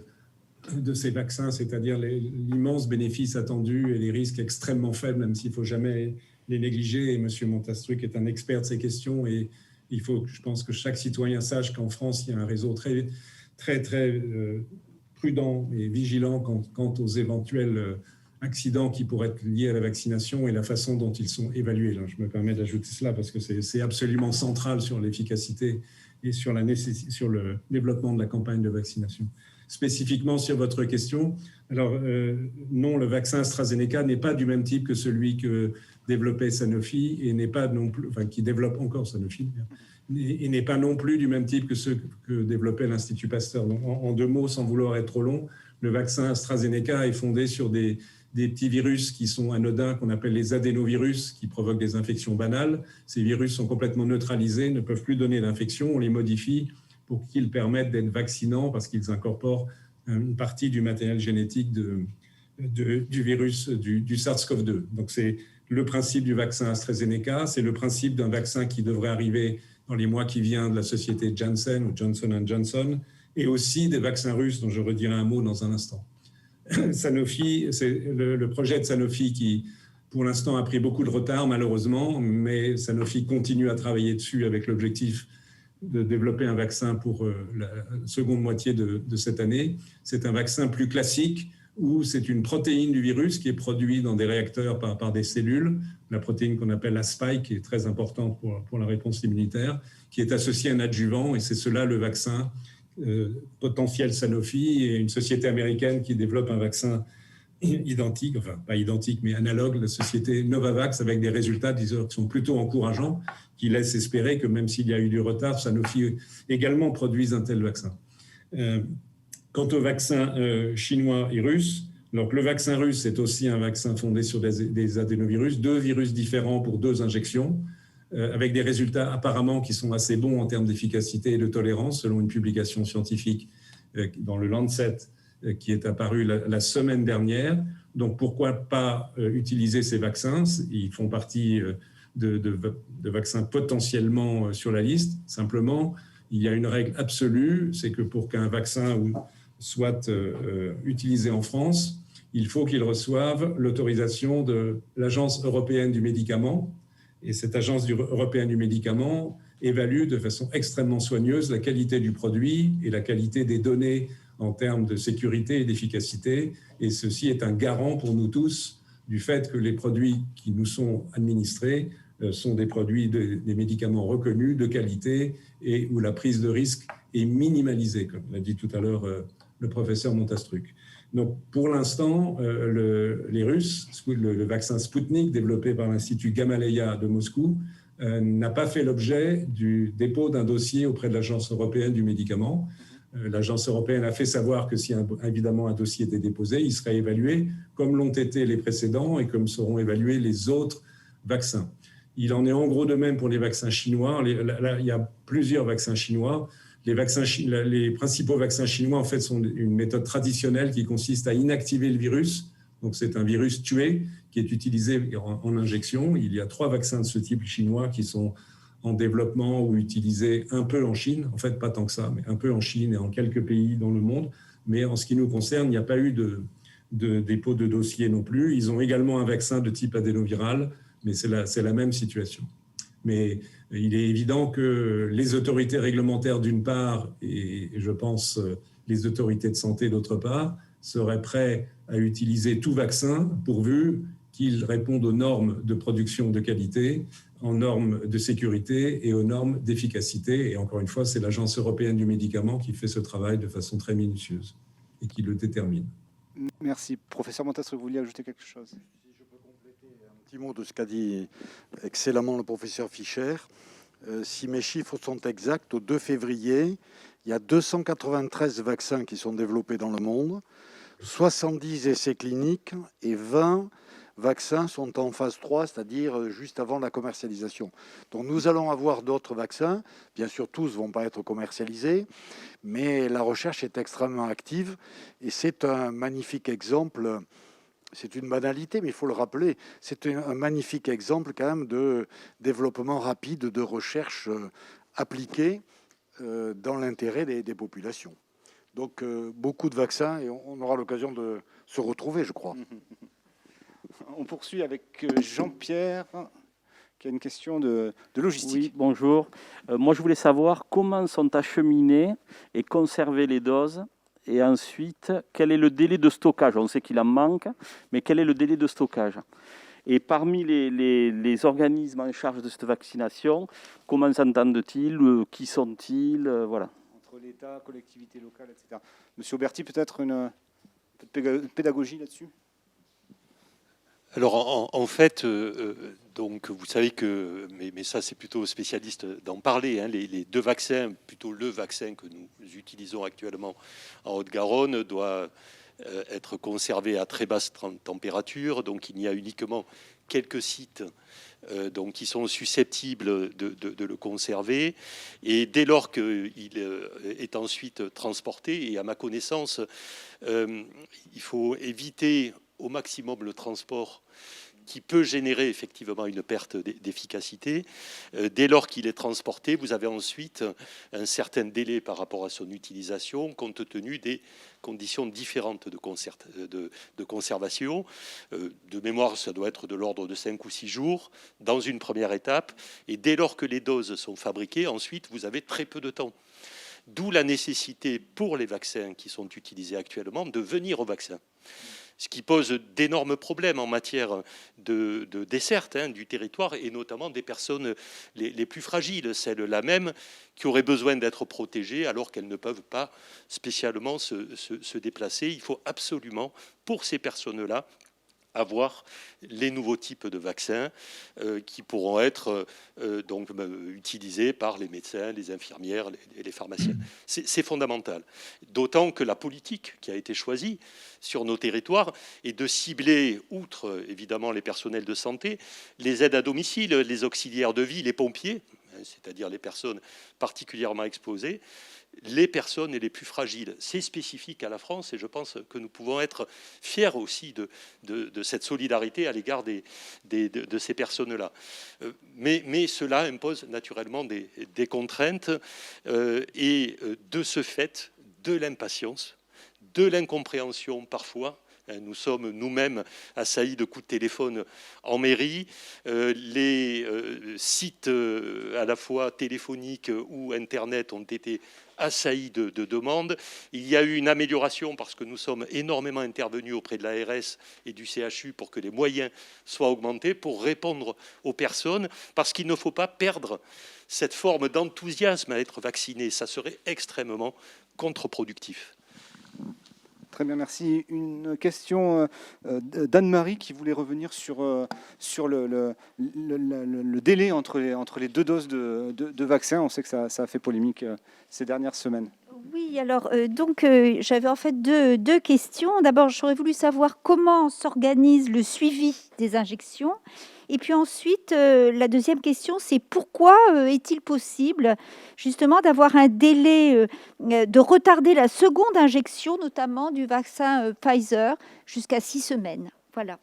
de ces vaccins, c'est-à-dire l'immense bénéfice attendu et les risques extrêmement faibles, même s'il ne faut jamais les négliger. Et M. Montastruc est un expert de ces questions et je pense que chaque citoyen sache qu'en France, il y a un réseau très, très, très prudent et vigilant quant aux éventuels accidents qui pourraient être liés à la vaccination et la façon dont ils sont évalués. Là, je me permets d'ajouter cela parce que c'est absolument central sur l'efficacité et sur le développement de la campagne de vaccination. Spécifiquement sur votre question, alors non, le vaccin AstraZeneca n'est pas du même type que celui que développait Sanofi et n'est pas non plus, enfin qui développe encore Sanofi, et n'est pas non plus du même type que ceux que développait l'Institut Pasteur. Donc, en 2 mots, sans vouloir être trop long, le vaccin AstraZeneca est fondé sur des petits virus qui sont anodins, qu'on appelle les adénovirus, qui provoquent des infections banales. Ces virus sont complètement neutralisés, ne peuvent plus donner d'infection. On les modifie pour qu'ils permettent d'être vaccinants parce qu'ils incorporent une partie du matériel génétique du virus du SARS-CoV-2. Donc c'est le principe du vaccin AstraZeneca, c'est le principe d'un vaccin qui devrait arriver dans les mois qui viennent de la société Janssen ou Johnson & Johnson, et aussi des vaccins russes dont je redirai un mot dans un instant. Sanofi, c'est le projet de Sanofi qui, pour l'instant, a pris beaucoup de retard, malheureusement, mais Sanofi continue à travailler dessus avec l'objectif de développer un vaccin pour la seconde moitié de cette année. C'est un vaccin plus classique où c'est une protéine du virus qui est produite dans des réacteurs par des cellules, la protéine qu'on appelle la spike, qui est très importante pour la réponse immunitaire, qui est associée à un adjuvant, et c'est cela le vaccin potentiel Sanofi, et une société américaine qui développe un vaccin identique, enfin pas identique, mais analogue, la société Novavax, avec des résultats qui sont plutôt encourageants, qui laissent espérer que même s'il y a eu du retard, Sanofi également produise un tel vaccin. Quant aux vaccins chinois et russes, donc le vaccin russe est aussi un vaccin fondé sur des adénovirus, 2 virus différents pour 2 injections, avec des résultats apparemment qui sont assez bons en termes d'efficacité et de tolérance, selon une publication scientifique dans le Lancet qui est apparue la semaine dernière. Donc pourquoi pas utiliser ces vaccins? Ils font partie de vaccins potentiellement sur la liste. Simplement, il y a une règle absolue, c'est que pour qu'un vaccin soit utilisé en France, il faut qu'il reçoive l'autorisation de l'Agence européenne du médicament. Et cette Agence européenne du médicament évalue de façon extrêmement soigneuse la qualité du produit et la qualité des données en termes de sécurité et d'efficacité. Et ceci est un garant pour nous tous du fait que les produits qui nous sont administrés sont des produits, des médicaments reconnus, de qualité, et où la prise de risque est minimalisée, comme l'a dit tout à l'heure le professeur Montastruc. Donc, pour l'instant, les Russes, le vaccin Sputnik développé par l'Institut Gamaleya de Moscou, n'a pas fait l'objet du dépôt d'un dossier auprès de l'Agence européenne du médicament. L'Agence européenne a fait savoir que si évidemment un dossier était déposé, il serait évalué comme l'ont été les précédents et comme seront évalués les autres vaccins. Il en est en gros de même pour les vaccins chinois. Là, il y a plusieurs vaccins chinois. les principaux vaccins chinois en fait, sont une méthode traditionnelle qui consiste à inactiver le virus. Donc, c'est un virus tué qui est utilisé en injection. Il y a 3 vaccins de ce type chinois qui sont en développement ou utilisés un peu en Chine. En fait, pas tant que ça, mais un peu en Chine et en quelques pays dans le monde. Mais en ce qui nous concerne, il n'y a pas eu de dépôt de dossier non plus. Ils ont également un vaccin de type adénoviral, mais c'est la même situation. Mais il est évident que les autorités réglementaires d'une part, et je pense les autorités de santé d'autre part, seraient prêts à utiliser tout vaccin pourvu qu'il réponde aux normes de production de qualité, aux normes de sécurité et aux normes d'efficacité. Et encore une fois, c'est l'Agence européenne du médicament qui fait ce travail de façon très minutieuse et qui le détermine. Merci. Professeur Montastre, vous vouliez ajouter quelque chose? Si je peux compléter un petit mot de ce qu'a dit excellemment le professeur Fischer. Si mes chiffres sont exacts, au 2 février, il y a 293 vaccins qui sont développés dans le monde, 70 essais cliniques et 20 vaccins sont en phase 3, c'est-à-dire juste avant la commercialisation. Donc nous allons avoir d'autres vaccins. Bien sûr, tous ne vont pas être commercialisés, mais la recherche est extrêmement active et c'est un magnifique exemple. C'est une banalité, mais il faut le rappeler. C'est un magnifique exemple quand même de développement rapide de recherche appliquée dans l'intérêt des populations. Donc beaucoup de vaccins et on aura l'occasion de se retrouver, je crois. On poursuit avec Jean-Pierre, qui a une question de logistique. Oui, bonjour. Moi, je voulais savoir comment sont acheminées et conservées les doses. Et ensuite, quel est le délai de stockage? On sait qu'il en manque, mais quel est le délai de stockage? Et parmi les organismes en charge de cette vaccination, comment s'entendent-ils? Qui sont-ils? Voilà. Entre l'État, collectivités locales, etc. Monsieur Auberti, peut-être une pédagogie là-dessus? Alors en fait, donc vous savez que, mais ça c'est plutôt aux spécialistes d'en parler, hein, les 2 vaccins, plutôt le vaccin que nous utilisons actuellement en Haute-Garonne doit être conservé à très basse température, donc il y a uniquement quelques sites donc, qui sont susceptibles de le conserver, et dès lors qu'il est ensuite transporté, et à ma connaissance, il faut éviter au maximum le transport qui peut générer effectivement une perte d'efficacité. Dès lors qu'il est transporté, vous avez ensuite un certain délai par rapport à son utilisation, compte tenu des conditions différentes de conservation. De mémoire, ça doit être de l'ordre de 5 ou 6 jours dans une première étape. Et dès lors que les doses sont fabriquées, ensuite, vous avez très peu de temps. D'où la nécessité pour les vaccins qui sont utilisés actuellement de venir au vaccin. Ce qui pose d'énormes problèmes en matière de desserte du territoire, et notamment des personnes les plus fragiles, celles-là même qui auraient besoin d'être protégées alors qu'elles ne peuvent pas spécialement se déplacer. Il faut absolument, pour ces personnes-là, avoir les nouveaux types de vaccins qui pourront être donc utilisés par les médecins, les infirmières et les pharmaciens. C'est fondamental. D'autant que la politique qui a été choisie sur nos territoires est de cibler, outre évidemment les personnels de santé, les aides à domicile, les auxiliaires de vie, les pompiers, c'est-à-dire les personnes particulièrement exposées, les personnes les plus fragiles. C'est spécifique à la France et je pense que nous pouvons être fiers aussi de cette solidarité à l'égard de ces personnes-là. Mais cela impose naturellement des contraintes et de ce fait, de l'impatience, de l'incompréhension parfois. Nous sommes nous-mêmes assaillis de coups de téléphone en mairie. Les sites à la fois téléphoniques ou Internet ont été assaillis de demandes. Il y a eu une amélioration parce que nous sommes énormément intervenus auprès de l'ARS et du CHU pour que les moyens soient augmentés pour répondre aux personnes, parce qu'il ne faut pas perdre cette forme d'enthousiasme à être vacciné. Ça serait extrêmement contre-productif. Très bien, merci. Une question d'Anne-Marie qui voulait revenir sur le délai entre les 2 doses de vaccin. On sait que ça a fait polémique ces dernières semaines. Oui, alors j'avais en fait deux questions. D'abord, j'aurais voulu savoir comment s'organise le suivi des injections. Et puis ensuite, la deuxième question, c'est pourquoi est-il possible justement d'avoir un délai, de retarder la seconde injection, notamment du vaccin Pfizer, jusqu'à 6 semaines. Voilà.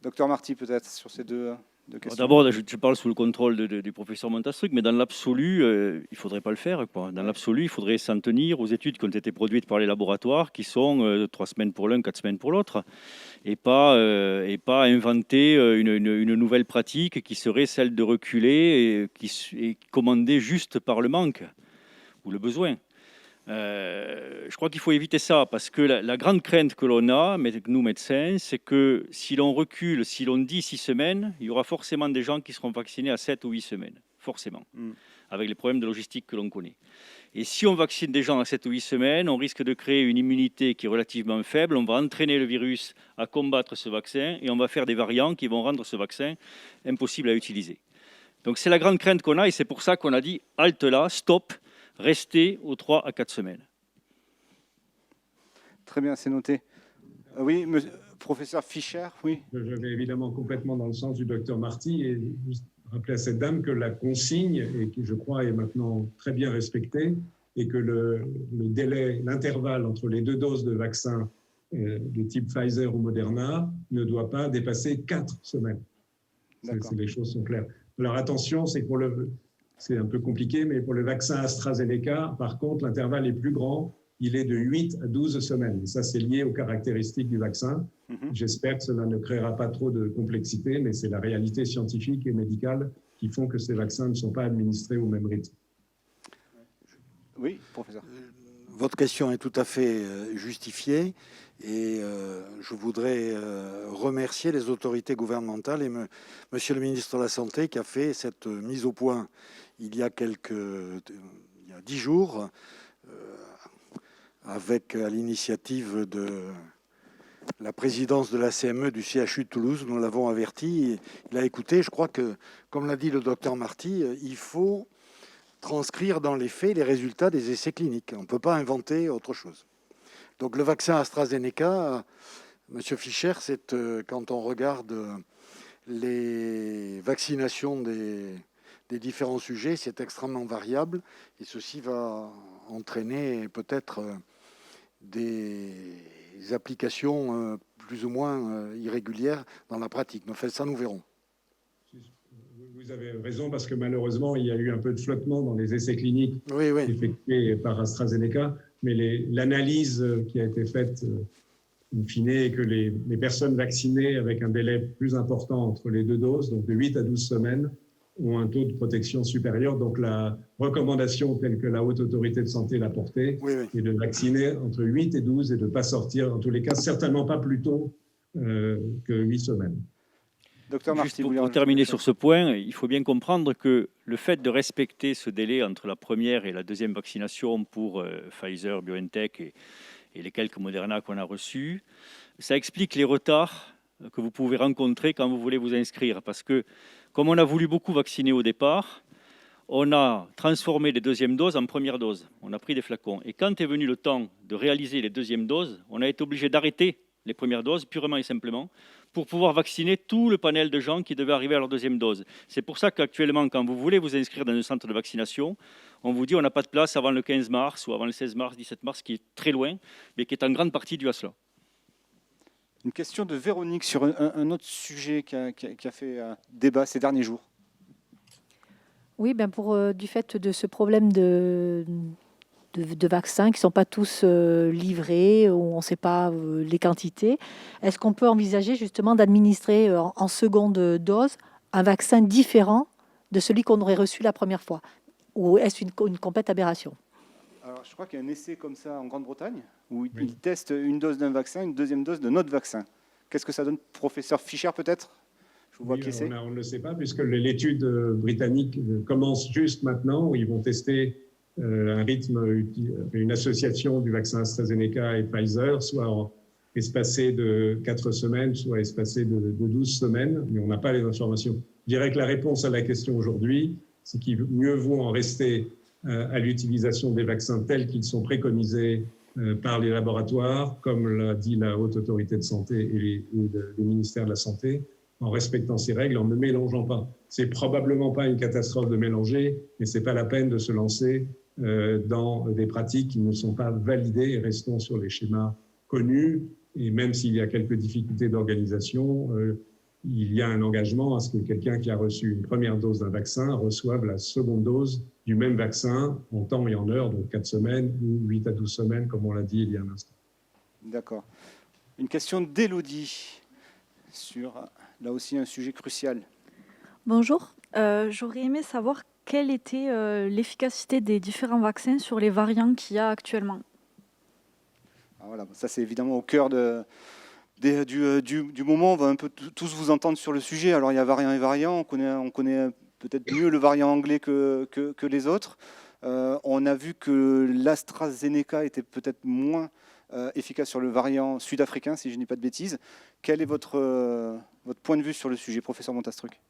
Docteur Marty, peut-être, sur ces deux questions. D'abord, je parle sous le contrôle du professeur Montastruc, mais dans l'absolu, il ne faudrait pas le faire, quoi. Dans l'absolu, il faudrait s'en tenir aux études qui ont été produites par les laboratoires, qui sont 3 semaines pour l'un, 4 semaines pour l'autre, et pas inventer une nouvelle pratique qui serait celle de reculer et qui est commandée juste par le manque ou le besoin. Je crois qu'il faut éviter ça, parce que la grande crainte que l'on a, nous médecins, c'est que si l'on recule, si l'on dit 6 semaines, il y aura forcément des gens qui seront vaccinés à 7 ou 8 semaines, forcément, avec les problèmes de logistique que l'on connaît. Et si on vaccine des gens à 7 ou 8 semaines, on risque de créer une immunité qui est relativement faible, on va entraîner le virus à combattre ce vaccin, et on va faire des variants qui vont rendre ce vaccin impossible à utiliser. Donc c'est la grande crainte qu'on a, et c'est pour ça qu'on a dit « halte là, stop ». Rester aux 3 à 4 semaines. Très bien, c'est noté. Oui, professeur Fischer, oui. Je vais évidemment complètement dans le sens du docteur Marty et juste rappeler à cette dame que la consigne, et qui je crois est maintenant très bien respectée, et que le délai, l'intervalle entre les 2 doses de vaccin de type Pfizer ou Moderna ne doit pas dépasser 4 semaines. Les choses sont claires. Alors attention, c'est un peu compliqué, mais pour le vaccin AstraZeneca, par contre, l'intervalle est plus grand. Il est de 8 à 12 semaines. Et ça, c'est lié aux caractéristiques du vaccin. J'espère que cela ne créera pas trop de complexité, mais c'est la réalité scientifique et médicale qui font que ces vaccins ne sont pas administrés au même rythme. Oui, professeur. Votre question est tout à fait justifiée et je voudrais remercier les autorités gouvernementales et Monsieur le ministre de la Santé qui a fait cette mise au point il y a 10 jours avec à l'initiative de la présidence de la CME du CHU de Toulouse. Nous l'avons averti, il a écouté. Je crois que, comme l'a dit le docteur Marty, il faut transcrire dans les faits les résultats des essais cliniques. On ne peut pas inventer autre chose. Donc le vaccin AstraZeneca, Monsieur Fischer, c'est quand on regarde les vaccinations des différents sujets, c'est extrêmement variable et ceci va entraîner peut-être des applications plus ou moins irrégulières dans la pratique. Mais enfin, ça, nous verrons. Vous avez raison, parce que malheureusement, il y a eu un peu de flottement dans les essais cliniques effectués par AstraZeneca, mais l'analyse qui a été faite, in fine, est que les personnes vaccinées avec un délai plus important entre les 2 doses, donc de 8 à 12 semaines, ont un taux de protection supérieur. Donc la recommandation telle que la Haute Autorité de Santé l'a portée est de vacciner entre 8 et 12 et de ne pas sortir, en tous les cas, certainement pas plus tôt que 8 semaines. Docteur Marty, juste pour terminer sur ce point, il faut bien comprendre que le fait de respecter ce délai entre la première et la deuxième vaccination pour Pfizer, BioNTech et les quelques Moderna qu'on a reçus, ça explique les retards que vous pouvez rencontrer quand vous voulez vous inscrire. Parce que, comme on a voulu beaucoup vacciner au départ, on a transformé les deuxièmes doses en première dose. On a pris des flacons. Et quand est venu le temps de réaliser les deuxièmes doses, on a été obligé d'arrêter les premières doses, purement et simplement, pour pouvoir vacciner tout le panel de gens qui devaient arriver à leur deuxième dose. C'est pour ça qu'actuellement, quand vous voulez vous inscrire dans un centre de vaccination, on vous dit on n'a pas de place avant le 15 mars ou avant le 16 mars, 17 mars, qui est très loin, mais qui est en grande partie dû à cela. Une question de Véronique sur un autre sujet qui a fait débat ces derniers jours. Oui, du fait de ce problème de vaccins qui ne sont pas tous livrés, où on ne sait pas les quantités, est-ce qu'on peut envisager justement d'administrer en seconde dose un vaccin différent de celui qu'on aurait reçu la première fois? Ou est-ce une complète aberration? Alors, je crois qu'il y a un essai comme ça en Grande-Bretagne où ils testent une dose d'un vaccin, une deuxième dose d'un autre vaccin. Qu'est-ce que ça donne, professeur Fischer, peut-être? Je vous vois qui c'est. On ne le sait pas, puisque l'étude britannique commence juste maintenant, où ils vont tester un rythme, une association du vaccin AstraZeneca et Pfizer, soit espacé de 4 semaines, soit espacé de 12 semaines, mais on n'a pas les informations. Je dirais que la réponse à la question aujourd'hui, c'est qu'il mieux vaut en rester à l'utilisation des vaccins tels qu'ils sont préconisés par les laboratoires, comme l'a dit la Haute Autorité de Santé et le ministère de la Santé, en respectant ces règles, en ne mélangeant pas. C'est probablement pas une catastrophe de mélanger, mais c'est pas la peine de se lancer dans des pratiques qui ne sont pas validées et restons sur les schémas connus. Et même s'il y a quelques difficultés d'organisation, il y a un engagement à ce que quelqu'un qui a reçu une première dose d'un vaccin reçoive la seconde dose du même vaccin en temps et en heure, donc 4 semaines ou 8 à 12 semaines, comme on l'a dit il y a un instant. D'accord. Une question d'Élodie sur, là aussi, un sujet crucial. Bonjour, j'aurais aimé savoir quelle était l'efficacité des différents vaccins sur les variants qu'il y a actuellement. Alors voilà, ça c'est évidemment au cœur du moment. On va un peu tous vous entendre sur le sujet. Alors il y a variant et variant, on connaît peut-être mieux le variant anglais que les autres. On a vu que l'AstraZeneca était peut-être moins efficace sur le variant sud-africain, si je ne dis pas de bêtises. Quel est votre point de vue sur le sujet, professeur Montastruc?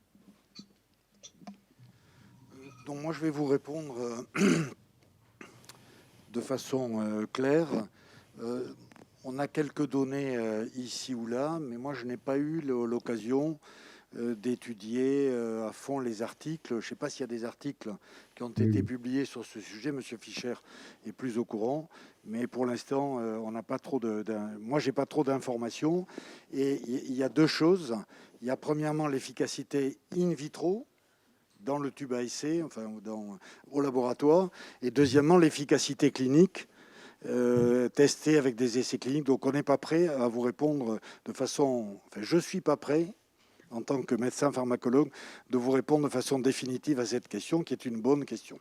Donc moi je vais vous répondre de façon claire. On a quelques données ici ou là, mais moi je n'ai pas eu l'occasion d'étudier à fond les articles. Je ne sais pas s'il y a des articles qui ont été publiés sur ce sujet. Monsieur Fischer est plus au courant, mais pour l'instant, on n'a pas trop moi, j'ai pas trop d'informations. Et il y a deux choses. Il y a premièrement l'efficacité in vitro dans le tube à essai, enfin au laboratoire, et deuxièmement l'efficacité clinique. Testée avec des essais cliniques. Donc on n'est pas prêt à vous répondre de façon... Enfin, je ne suis pas prêt, en tant que médecin pharmacologue, de vous répondre de façon définitive à cette question, qui est une bonne question.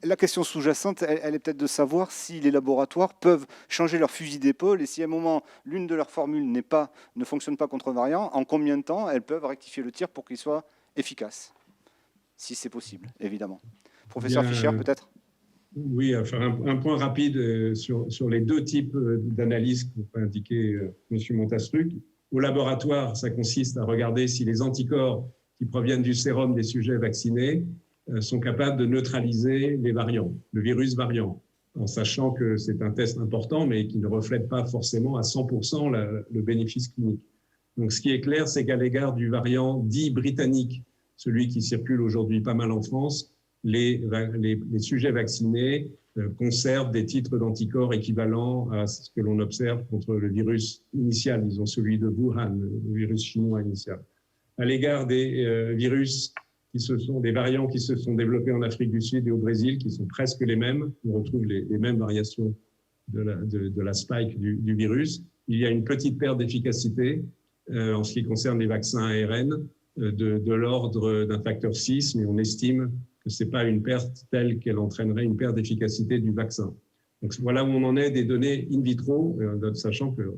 La question sous-jacente, elle est peut-être de savoir si les laboratoires peuvent changer leur fusil d'épaule et si à un moment, l'une de leurs formules ne fonctionne pas contre un variant, en combien de temps elles peuvent rectifier le tir pour qu'il soit efficace, si c'est possible, évidemment. Professeur Fischer, peut-être? Oui, faire un point rapide sur les deux types d'analyses qu'a indiqué M. Montastruc. Au laboratoire, ça consiste à regarder si les anticorps qui proviennent du sérum des sujets vaccinés sont capables de neutraliser les variants, le virus variant, en sachant que c'est un test important, mais qui ne reflète pas forcément à 100% le bénéfice clinique. Donc, ce qui est clair, c'est qu'à l'égard du variant dit britannique, celui qui circule aujourd'hui pas mal en France, les sujets vaccinés conservent des titres d'anticorps équivalents à ce que l'on observe contre le virus initial, disons celui de Wuhan, le virus chinois initial. À l'égard des virus des variants qui se sont développés en Afrique du Sud et au Brésil, qui sont presque les mêmes, on retrouve les mêmes variations de la spike du virus, il y a une petite perte d'efficacité en ce qui concerne les vaccins ARN de l'ordre d'un facteur 6, mais on estime que ce n'est pas une perte telle qu'elle entraînerait une perte d'efficacité du vaccin. Donc voilà où on en est des données in vitro, sachant que,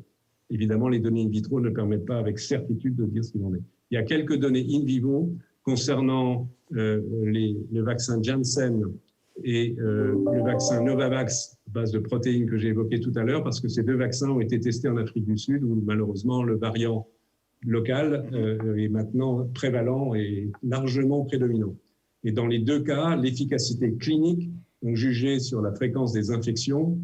évidemment, les données in vitro ne permettent pas avec certitude de dire ce qu'il en est. Il y a quelques données in vivo concernant le vaccin Janssen et le vaccin Novavax, base de protéines que j'ai évoqué tout à l'heure, parce que ces deux vaccins ont été testés en Afrique du Sud, où malheureusement le variant local est maintenant prévalent et largement prédominant. Et dans les deux cas, l'efficacité clinique, donc jugée sur la fréquence des infections,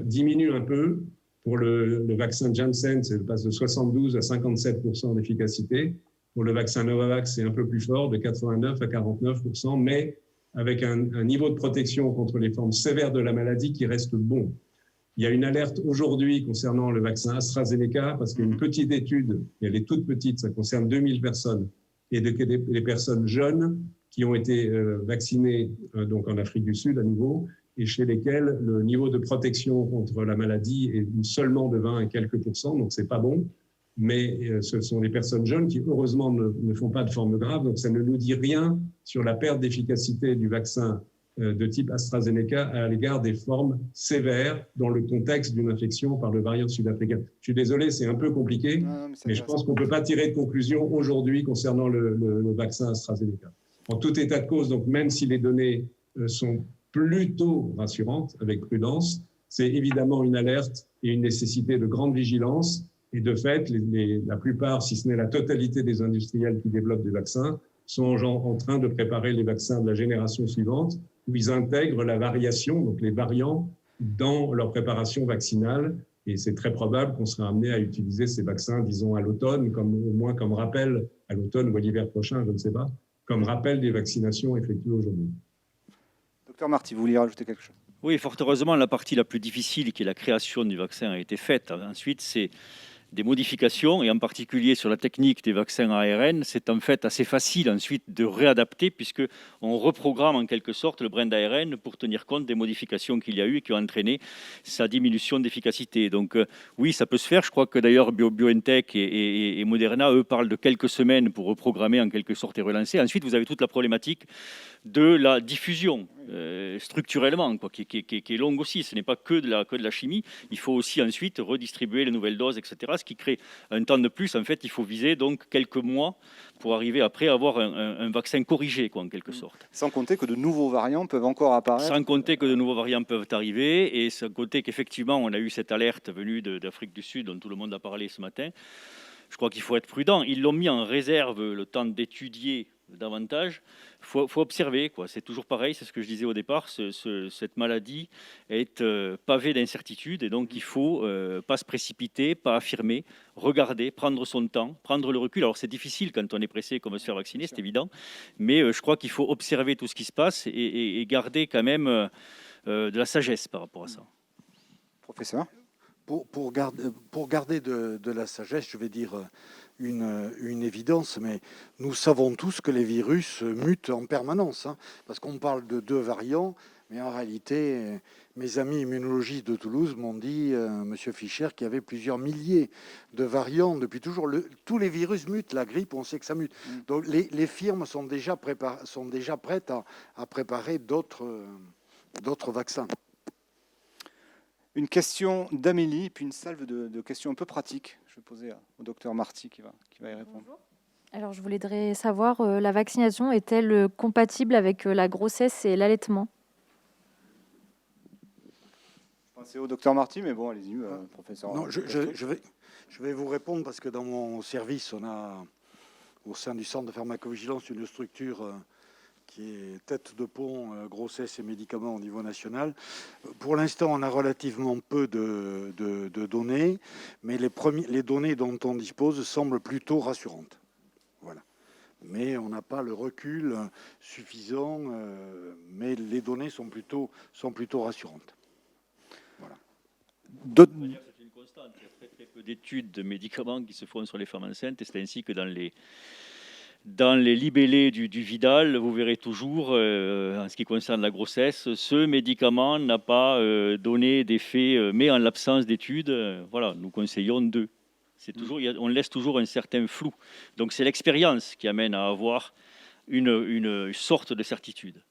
diminue un peu. Pour le vaccin Janssen, ça passe de 72 à 57% d'efficacité. Pour le vaccin Novavax, c'est un peu plus fort, de 89 à 49%, mais avec un niveau de protection contre les formes sévères de la maladie qui reste bon. Il y a une alerte aujourd'hui concernant le vaccin AstraZeneca, parce qu'il y a une petite étude, elle est toute petite, ça concerne 2000 personnes, et des personnes jeunes qui ont été vaccinées donc en Afrique du Sud à nouveau, et chez lesquelles le niveau de protection contre la maladie est seulement de 20 et quelques %, donc c'est pas bon. Mais ce sont des personnes jeunes qui, heureusement, ne font pas de forme grave, donc ça ne nous dit rien sur la perte d'efficacité du vaccin de type AstraZeneca à l'égard des formes sévères dans le contexte d'une infection par le variant sud-africain. Je suis désolé, c'est un peu compliqué, mais je pense qu'on ne peut pas tirer de conclusion aujourd'hui concernant le vaccin AstraZeneca. En tout état de cause, donc même si les données sont plutôt rassurantes, avec prudence, c'est évidemment une alerte et une nécessité de grande vigilance. Et de fait, la plupart, si ce n'est la totalité des industriels qui développent des vaccins, sont en train de préparer les vaccins de la génération suivante. où ils intègrent la variation, donc les variants, dans leur préparation vaccinale. Et c'est très probable qu'on sera amené à utiliser ces vaccins, disons, à l'automne, au moins comme rappel, à l'automne ou à l'hiver prochain, je ne sais pas, comme rappel des vaccinations effectuées aujourd'hui. Docteur Marty, vous vouliez rajouter quelque chose? Oui, fort heureusement, la partie la plus difficile, qui est la création du vaccin, a été faite. Ensuite, c'est des modifications, et en particulier sur la technique des vaccins ARN, c'est en fait assez facile ensuite de réadapter, puisqu'on reprogramme en quelque sorte le brin d'ARN pour tenir compte des modifications qu'il y a eu et qui ont entraîné sa diminution d'efficacité. Donc oui, ça peut se faire. Je crois que d'ailleurs BioNTech et Moderna, eux, parlent de quelques semaines pour reprogrammer en quelque sorte et relancer. Ensuite, vous avez toute la problématique de la diffusion structurellement, qui est longue aussi. Ce n'est pas que de la chimie. Il faut aussi ensuite redistribuer les nouvelles doses, etc. Ce qui crée un temps de plus. En fait, il faut viser donc quelques mois pour arriver après à avoir un vaccin corrigé, en quelque sorte. Sans compter que de nouveaux variants peuvent encore apparaître. Sans compter que de nouveaux variants peuvent arriver, et sans compter qu'effectivement, on a eu cette alerte venue d'Afrique du Sud, dont tout le monde a parlé ce matin. Je crois qu'il faut être prudent. Ils l'ont mis en réserve le temps d'étudier davantage. Faut observer, c'est toujours pareil, c'est ce que je disais au départ, cette maladie est pavée d'incertitudes, et donc il faut pas se précipiter, pas affirmer, regarder, prendre son temps, prendre le recul. Alors c'est difficile quand on est pressé comme se faire vacciner, c'est évident, mais je crois qu'il faut observer tout ce qui se passe et garder quand même de la sagesse par rapport à ça. Professeur? Pour garder de la sagesse, je vais dire une évidence, mais nous savons tous que les virus mutent en permanence, parce qu'on parle de 2 variants, mais en réalité, mes amis immunologistes de Toulouse m'ont dit, Monsieur Fischer, qu'il y avait plusieurs milliers de variants depuis toujours. Tous les virus mutent, la grippe, on sait que ça mute. Donc les firmes sont déjà prêtes à préparer d'autres vaccins. Une question d'Amélie, puis une salve de questions un peu pratiques. Je vais poser au docteur Marty qui va y répondre. Bonjour. Alors, je voudrais savoir, la vaccination est-elle compatible avec la grossesse et l'allaitement? C'est au docteur Marty, mais bon, allez-y, professeur. Non, je vais vous répondre parce que dans mon service, on a, au sein du centre de pharmacovigilance, une structure qui est tête de pont grossesse et médicaments au niveau national. Pour l'instant, on a relativement peu de données, mais les données dont on dispose semblent plutôt rassurantes. Voilà. Mais on n'a pas le recul suffisant, mais les données sont plutôt rassurantes. Voilà. C'est une constante. Il y a très, très peu d'études de médicaments qui se font sur les femmes enceintes, et c'est ainsi que dans les libellés du Vidal, vous verrez toujours, en ce qui concerne la grossesse, ce médicament n'a pas donné d'effet, mais en l'absence d'études, voilà, nous conseillons 2. On laisse toujours un certain flou. Donc c'est l'expérience qui amène à avoir une sorte de certitude.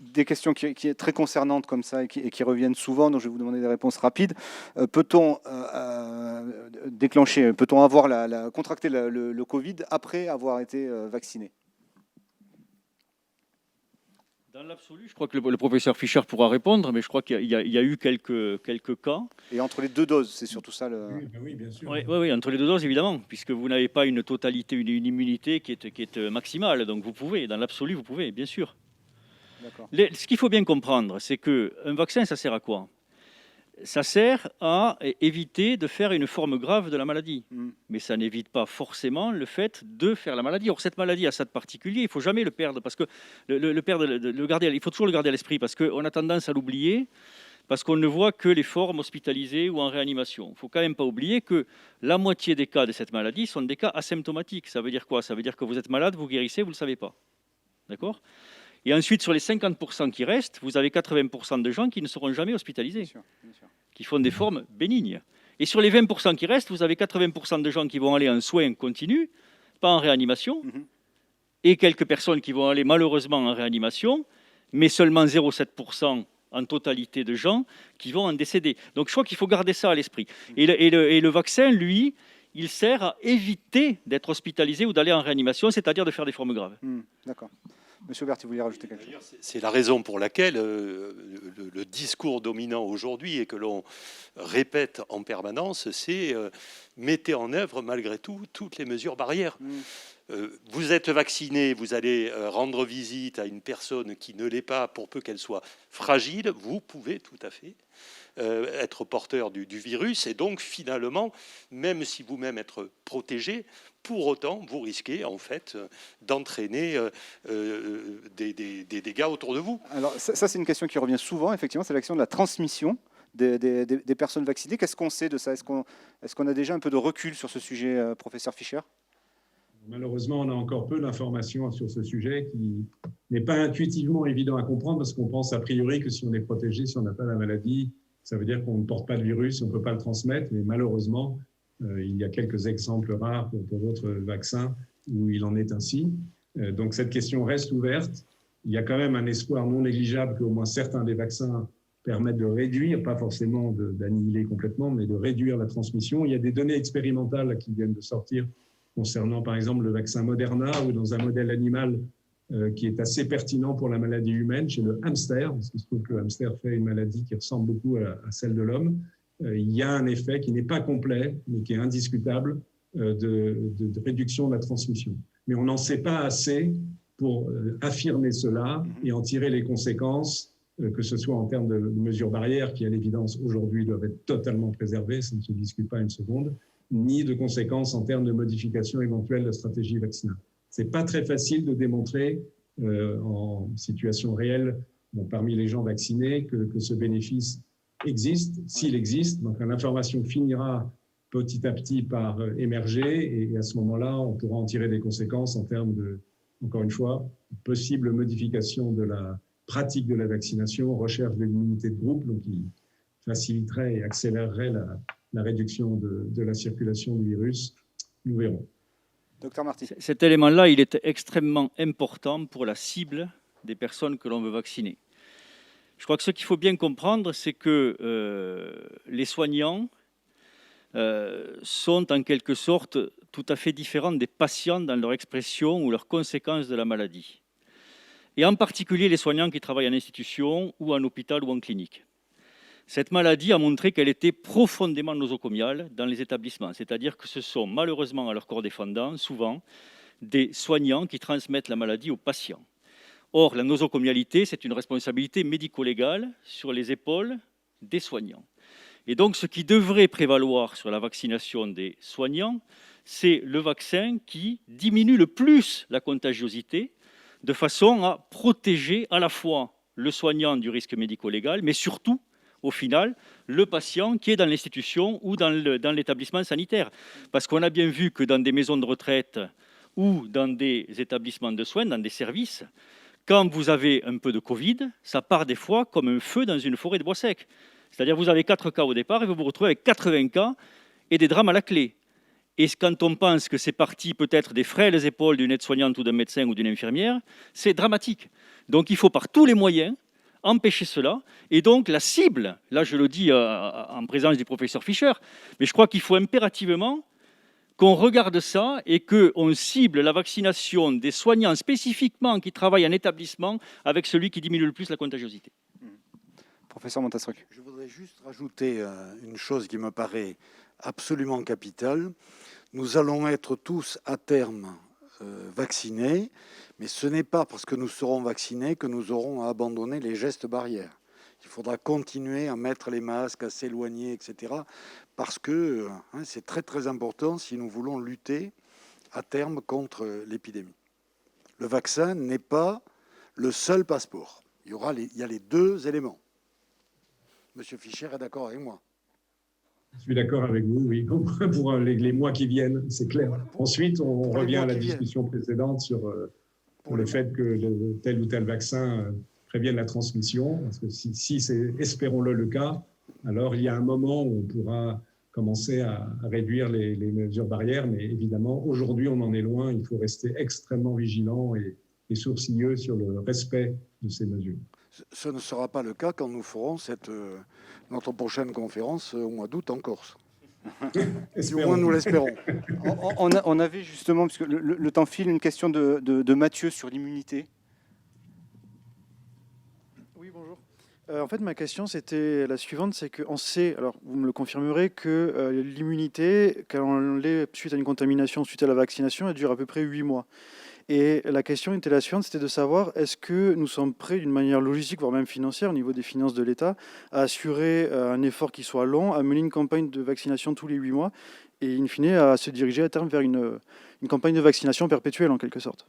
Des questions qui est très concernantes comme ça et qui reviennent souvent, donc je vais vous demander des réponses rapides. Peut-on contracter le Covid après avoir été vacciné? Dans l'absolu, je crois que le professeur Fischer pourra répondre, mais je crois qu'il y a eu quelques cas. Et entre les 2 doses, c'est surtout ça Oui, bien sûr. Oui, entre les 2 doses, évidemment, puisque vous n'avez pas une totalité, une immunité qui est maximale. Donc vous pouvez, dans l'absolu, vous pouvez, bien sûr. Ce qu'il faut bien comprendre, c'est qu'un vaccin, ça sert à quoi? Ça sert à éviter de faire une forme grave de la maladie. Mais ça n'évite pas forcément le fait de faire la maladie. Or, cette maladie a ça de particulier, il ne faut jamais le perdre, parce que il faut toujours le garder à l'esprit, parce qu'on a tendance à l'oublier, parce qu'on ne voit que les formes hospitalisées ou en réanimation. Il ne faut quand même pas oublier que la moitié des cas de cette maladie sont des cas asymptomatiques. Ça veut dire quoi? Ça veut dire que vous êtes malade, vous guérissez, vous ne le savez pas. D'accord? Et ensuite, sur les 50% qui restent, vous avez 80% de gens qui ne seront jamais hospitalisés, bien sûr. Qui font des formes bénignes. Et sur les 20% qui restent, vous avez 80% de gens qui vont aller en soins continus, pas en réanimation, et quelques personnes qui vont aller malheureusement en réanimation, mais seulement 0,7% en totalité de gens qui vont en décéder. Donc je crois qu'il faut garder ça à l'esprit. Et le vaccin, lui, il sert à éviter d'être hospitalisé ou d'aller en réanimation, c'est-à-dire de faire des formes graves. D'accord. Monsieur Berthy, vous vouliez rajouter quelque chose? C'est la raison pour laquelle le discours dominant aujourd'hui et que l'on répète en permanence, c'est mettez en œuvre malgré tout toutes les mesures barrières. vous êtes vacciné, vous allez rendre visite à une personne qui ne l'est pas, pour peu qu'elle soit fragile, vous pouvez tout à fait être porteur du virus. Et donc, finalement, même si vous-même êtes protégé, pour autant, vous risquez en fait d'entraîner des dégâts autour de vous. Alors ça c'est une question qui revient souvent, effectivement, c'est la question de la transmission des personnes vaccinées. Qu'est-ce qu'on sait de ça? Est-ce qu'on a déjà un peu de recul sur ce sujet, professeur Fischer? Malheureusement, on a encore peu d'informations sur ce sujet qui n'est pas intuitivement évident à comprendre parce qu'on pense a priori que si on est protégé, si on n'a pas la maladie, ça veut dire qu'on ne porte pas le virus, on ne peut pas le transmettre. Mais malheureusement, il y a quelques exemples rares pour d'autres vaccins où il en est ainsi. Donc cette question reste ouverte. Il y a quand même un espoir non négligeable qu'au moins certains des vaccins permettent de réduire, pas forcément d'annihiler complètement, mais de réduire la transmission. Il y a des données expérimentales qui viennent de sortir concernant par exemple le vaccin Moderna ou dans un modèle animal qui est assez pertinent pour la maladie humaine chez le hamster, parce qu'il se trouve que le hamster fait une maladie qui ressemble beaucoup à celle de l'homme. Il y a un effet qui n'est pas complet, mais qui est indiscutable de réduction de la transmission. Mais on n'en sait pas assez pour affirmer cela et en tirer les conséquences, que ce soit en termes de mesures barrières qui, à l'évidence, aujourd'hui doivent être totalement préservées, ça ne se discute pas une seconde, ni de conséquences en termes de modification éventuelle de la stratégie vaccinale. Ce n'est pas très facile de démontrer en situation réelle parmi les gens vaccinés que ce bénéfice existe, s'il existe. Donc l'information finira petit à petit par émerger et à ce moment-là, on pourra en tirer des conséquences en termes de, encore une fois, possible modification de la pratique de la vaccination, recherche de l'immunité de groupe, donc qui faciliterait et accélérerait la réduction de la circulation du virus. Nous verrons. Docteur Marty. Cet élément-là, il est extrêmement important pour la cible des personnes que l'on veut vacciner. Je crois que ce qu'il faut bien comprendre, c'est que les soignants sont en quelque sorte tout à fait différents des patients dans leur expression ou leurs conséquences de la maladie. Et en particulier les soignants qui travaillent en institution ou en hôpital ou en clinique. Cette maladie a montré qu'elle était profondément nosocomiale dans les établissements, c'est-à-dire que ce sont malheureusement à leur corps défendant, souvent, des soignants qui transmettent la maladie aux patients. Or, la nosocomialité, c'est une responsabilité médico-légale sur les épaules des soignants. Et donc, ce qui devrait prévaloir sur la vaccination des soignants, c'est le vaccin qui diminue le plus la contagiosité, de façon à protéger à la fois le soignant du risque médico-légal, mais surtout, au final, le patient qui est dans l'institution ou dans l'établissement sanitaire. Parce qu'on a bien vu que dans des maisons de retraite ou dans des établissements de soins, dans des services, quand vous avez un peu de Covid, ça part des fois comme un feu dans une forêt de bois sec. C'est-à-dire vous avez 4 cas au départ et vous vous retrouvez avec 80 cas et des drames à la clé. Et quand on pense que c'est parti peut-être des frêles épaules d'une aide-soignante ou d'un médecin ou d'une infirmière, c'est dramatique. Donc il faut par tous les moyens empêcher cela. Et donc la cible, là je le dis en présence du professeur Fischer, mais je crois qu'il faut impérativement qu'on regarde ça et qu'on cible la vaccination des soignants spécifiquement qui travaillent en établissement avec celui qui diminue le plus la contagiosité. Professeur Montasroc. Je voudrais juste rajouter une chose qui me paraît absolument capitale. Nous allons être tous à terme vaccinés, mais ce n'est pas parce que nous serons vaccinés que nous aurons à abandonner les gestes barrières. Il faudra continuer à mettre les masques, à s'éloigner, etc. Parce que c'est très très important si nous voulons lutter à terme contre l'épidémie. Le vaccin n'est pas le seul passeport. Il y a les deux éléments. Monsieur Fischer est d'accord avec moi. Je suis d'accord avec vous, oui, pour les mois qui viennent, c'est clair. Voilà, ensuite, on revient à la discussion précédente sur le fait que tel ou tel vaccin prévienne la transmission. Parce que si c'est, espérons-le, le cas, alors il y a un moment où on pourra commencer à réduire les mesures barrières. Mais évidemment, aujourd'hui, on en est loin. Il faut rester extrêmement vigilant et sourcilleux sur le respect de ces mesures. Ce ne sera pas le cas quand nous ferons notre prochaine conférence au mois d'août en Corse. Du moins, nous l'espérons. On avait justement, puisque le temps file, une question de Mathieu sur l'immunité. Oui, bonjour. En fait, ma question, c'était la suivante, c'est qu'on sait, alors vous me le confirmerez, que l'immunité, quand on l'est suite à une contamination, suite à la vaccination, elle dure à peu près 8 mois. Et la question était la suivante, c'était de savoir, est-ce que nous sommes prêts, d'une manière logistique, voire même financière, au niveau des finances de l'État, à assurer un effort qui soit long, à mener une campagne de vaccination tous les 8 mois, et in fine, à se diriger à terme vers une campagne de vaccination perpétuelle, en quelque sorte.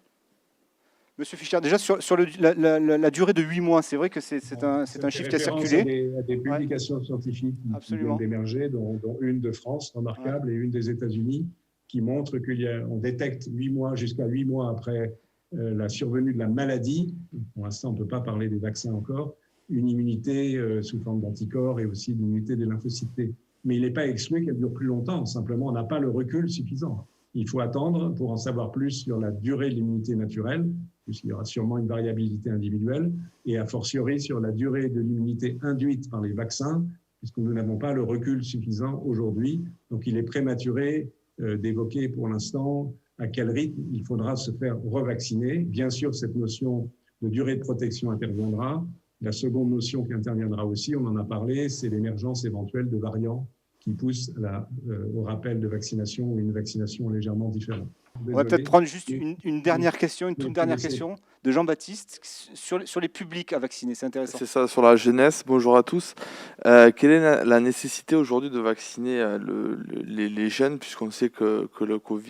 Monsieur Fischer, déjà sur la durée de 8 mois, c'est vrai que c'est un chiffre qui a circulé. À des publications scientifiques qui viennent d'émerger, dont une de France, remarquable, et une des États-Unis, qui montre qu'on détecte 8 mois, jusqu'à 8 mois après la survenue de la maladie, pour l'instant on ne peut pas parler des vaccins encore, une immunité sous forme d'anticorps et aussi l'immunité des lymphocytes T. Mais il n'est pas exclu qu'elle dure plus longtemps, simplement on n'a pas le recul suffisant. Il faut attendre pour en savoir plus sur la durée de l'immunité naturelle, puisqu'il y aura sûrement une variabilité individuelle, et a fortiori sur la durée de l'immunité induite par les vaccins, puisque nous n'avons pas le recul suffisant aujourd'hui. Donc il est prématuré d'évoquer pour l'instant à quel rythme il faudra se faire revacciner. Bien sûr, cette notion de durée de protection interviendra. La seconde notion qui interviendra aussi, on en a parlé, c'est l'émergence éventuelle de variants qui poussent au rappel de vaccination ou une vaccination légèrement différente. On va peut-être prendre juste une dernière question, une toute dernière question de Jean-Baptiste sur les publics à vacciner. C'est intéressant. C'est ça, sur la jeunesse. Bonjour à tous. Quelle est la nécessité aujourd'hui de vacciner les jeunes, puisqu'on sait que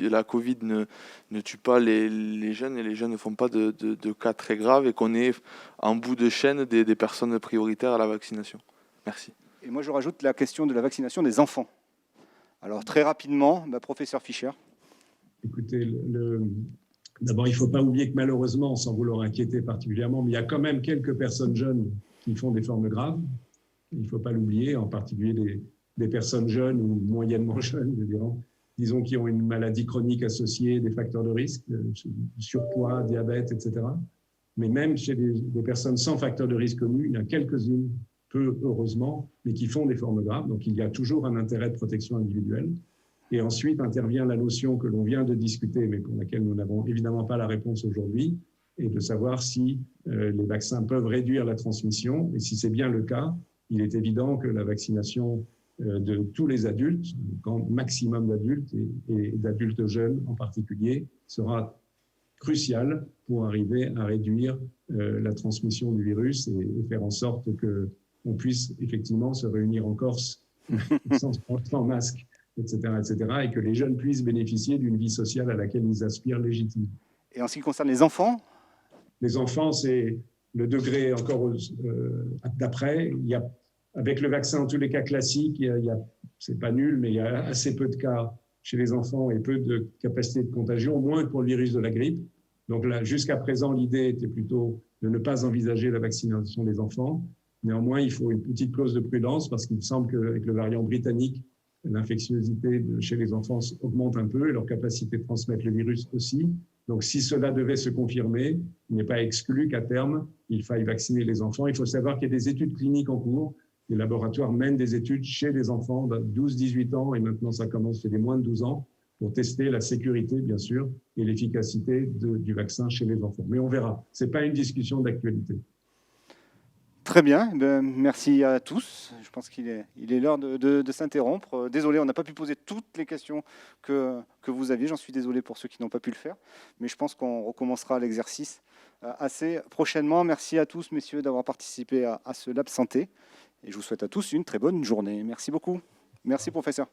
la Covid ne tue pas les jeunes et les jeunes ne font pas de cas très graves et qu'on est en bout de chaîne des personnes prioritaires à la vaccination? Merci. Et moi, je rajoute la question de la vaccination des enfants. Alors, très rapidement, professeur Fischer. Écoutez, d'abord, il ne faut pas oublier que malheureusement, sans vouloir inquiéter particulièrement, mais il y a quand même quelques personnes jeunes qui font des formes graves. Il ne faut pas l'oublier, en particulier des personnes jeunes ou moyennement jeunes, disons qui ont une maladie chronique associée, des facteurs de risque, surpoids, diabète, etc. Mais même chez des personnes sans facteurs de risque connus, il y en a quelques-unes, peu heureusement, mais qui font des formes graves. Donc, il y a toujours un intérêt de protection individuelle. Et ensuite intervient la notion que l'on vient de discuter, mais pour laquelle nous n'avons évidemment pas la réponse aujourd'hui, et de savoir si les vaccins peuvent réduire la transmission. Et si c'est bien le cas, il est évident que la vaccination de tous les adultes, un grand maximum d'adultes et d'adultes jeunes en particulier, sera cruciale pour arriver à réduire la transmission du virus et faire en sorte qu'on puisse effectivement se réunir en Corse sans masque, etc., et que les jeunes puissent bénéficier d'une vie sociale à laquelle ils aspirent légitimement. Et en ce qui concerne les enfants? Les enfants, c'est le degré encore d'après. Avec le vaccin, en tous les cas classiques, c'est pas nul, mais il y a assez peu de cas chez les enfants et peu de capacité de contagion, au moins que pour le virus de la grippe. Donc là, jusqu'à présent, l'idée était plutôt de ne pas envisager la vaccination des enfants. Néanmoins, il faut une petite clause de prudence parce qu'il me semble qu'avec le variant britannique, l'infectiosité chez les enfants augmente un peu et leur capacité de transmettre le virus aussi. Donc, si cela devait se confirmer, il n'est pas exclu qu'à terme, il faille vacciner les enfants. Il faut savoir qu'il y a des études cliniques en cours. Les laboratoires mènent des études chez les enfants de 12-18 ans et maintenant ça commence chez les moins de 12 ans pour tester la sécurité, bien sûr, et l'efficacité du vaccin chez les enfants. Mais on verra. Ce n'est pas une discussion d'actualité. Très bien, merci à tous. Je pense qu'il est l'heure de s'interrompre. Désolé, on n'a pas pu poser toutes les questions que vous aviez. J'en suis désolé pour ceux qui n'ont pas pu le faire. Mais je pense qu'on recommencera l'exercice assez prochainement. Merci à tous, messieurs, d'avoir participé à ce Lab Santé. Et je vous souhaite à tous une très bonne journée. Merci beaucoup. Merci, professeur.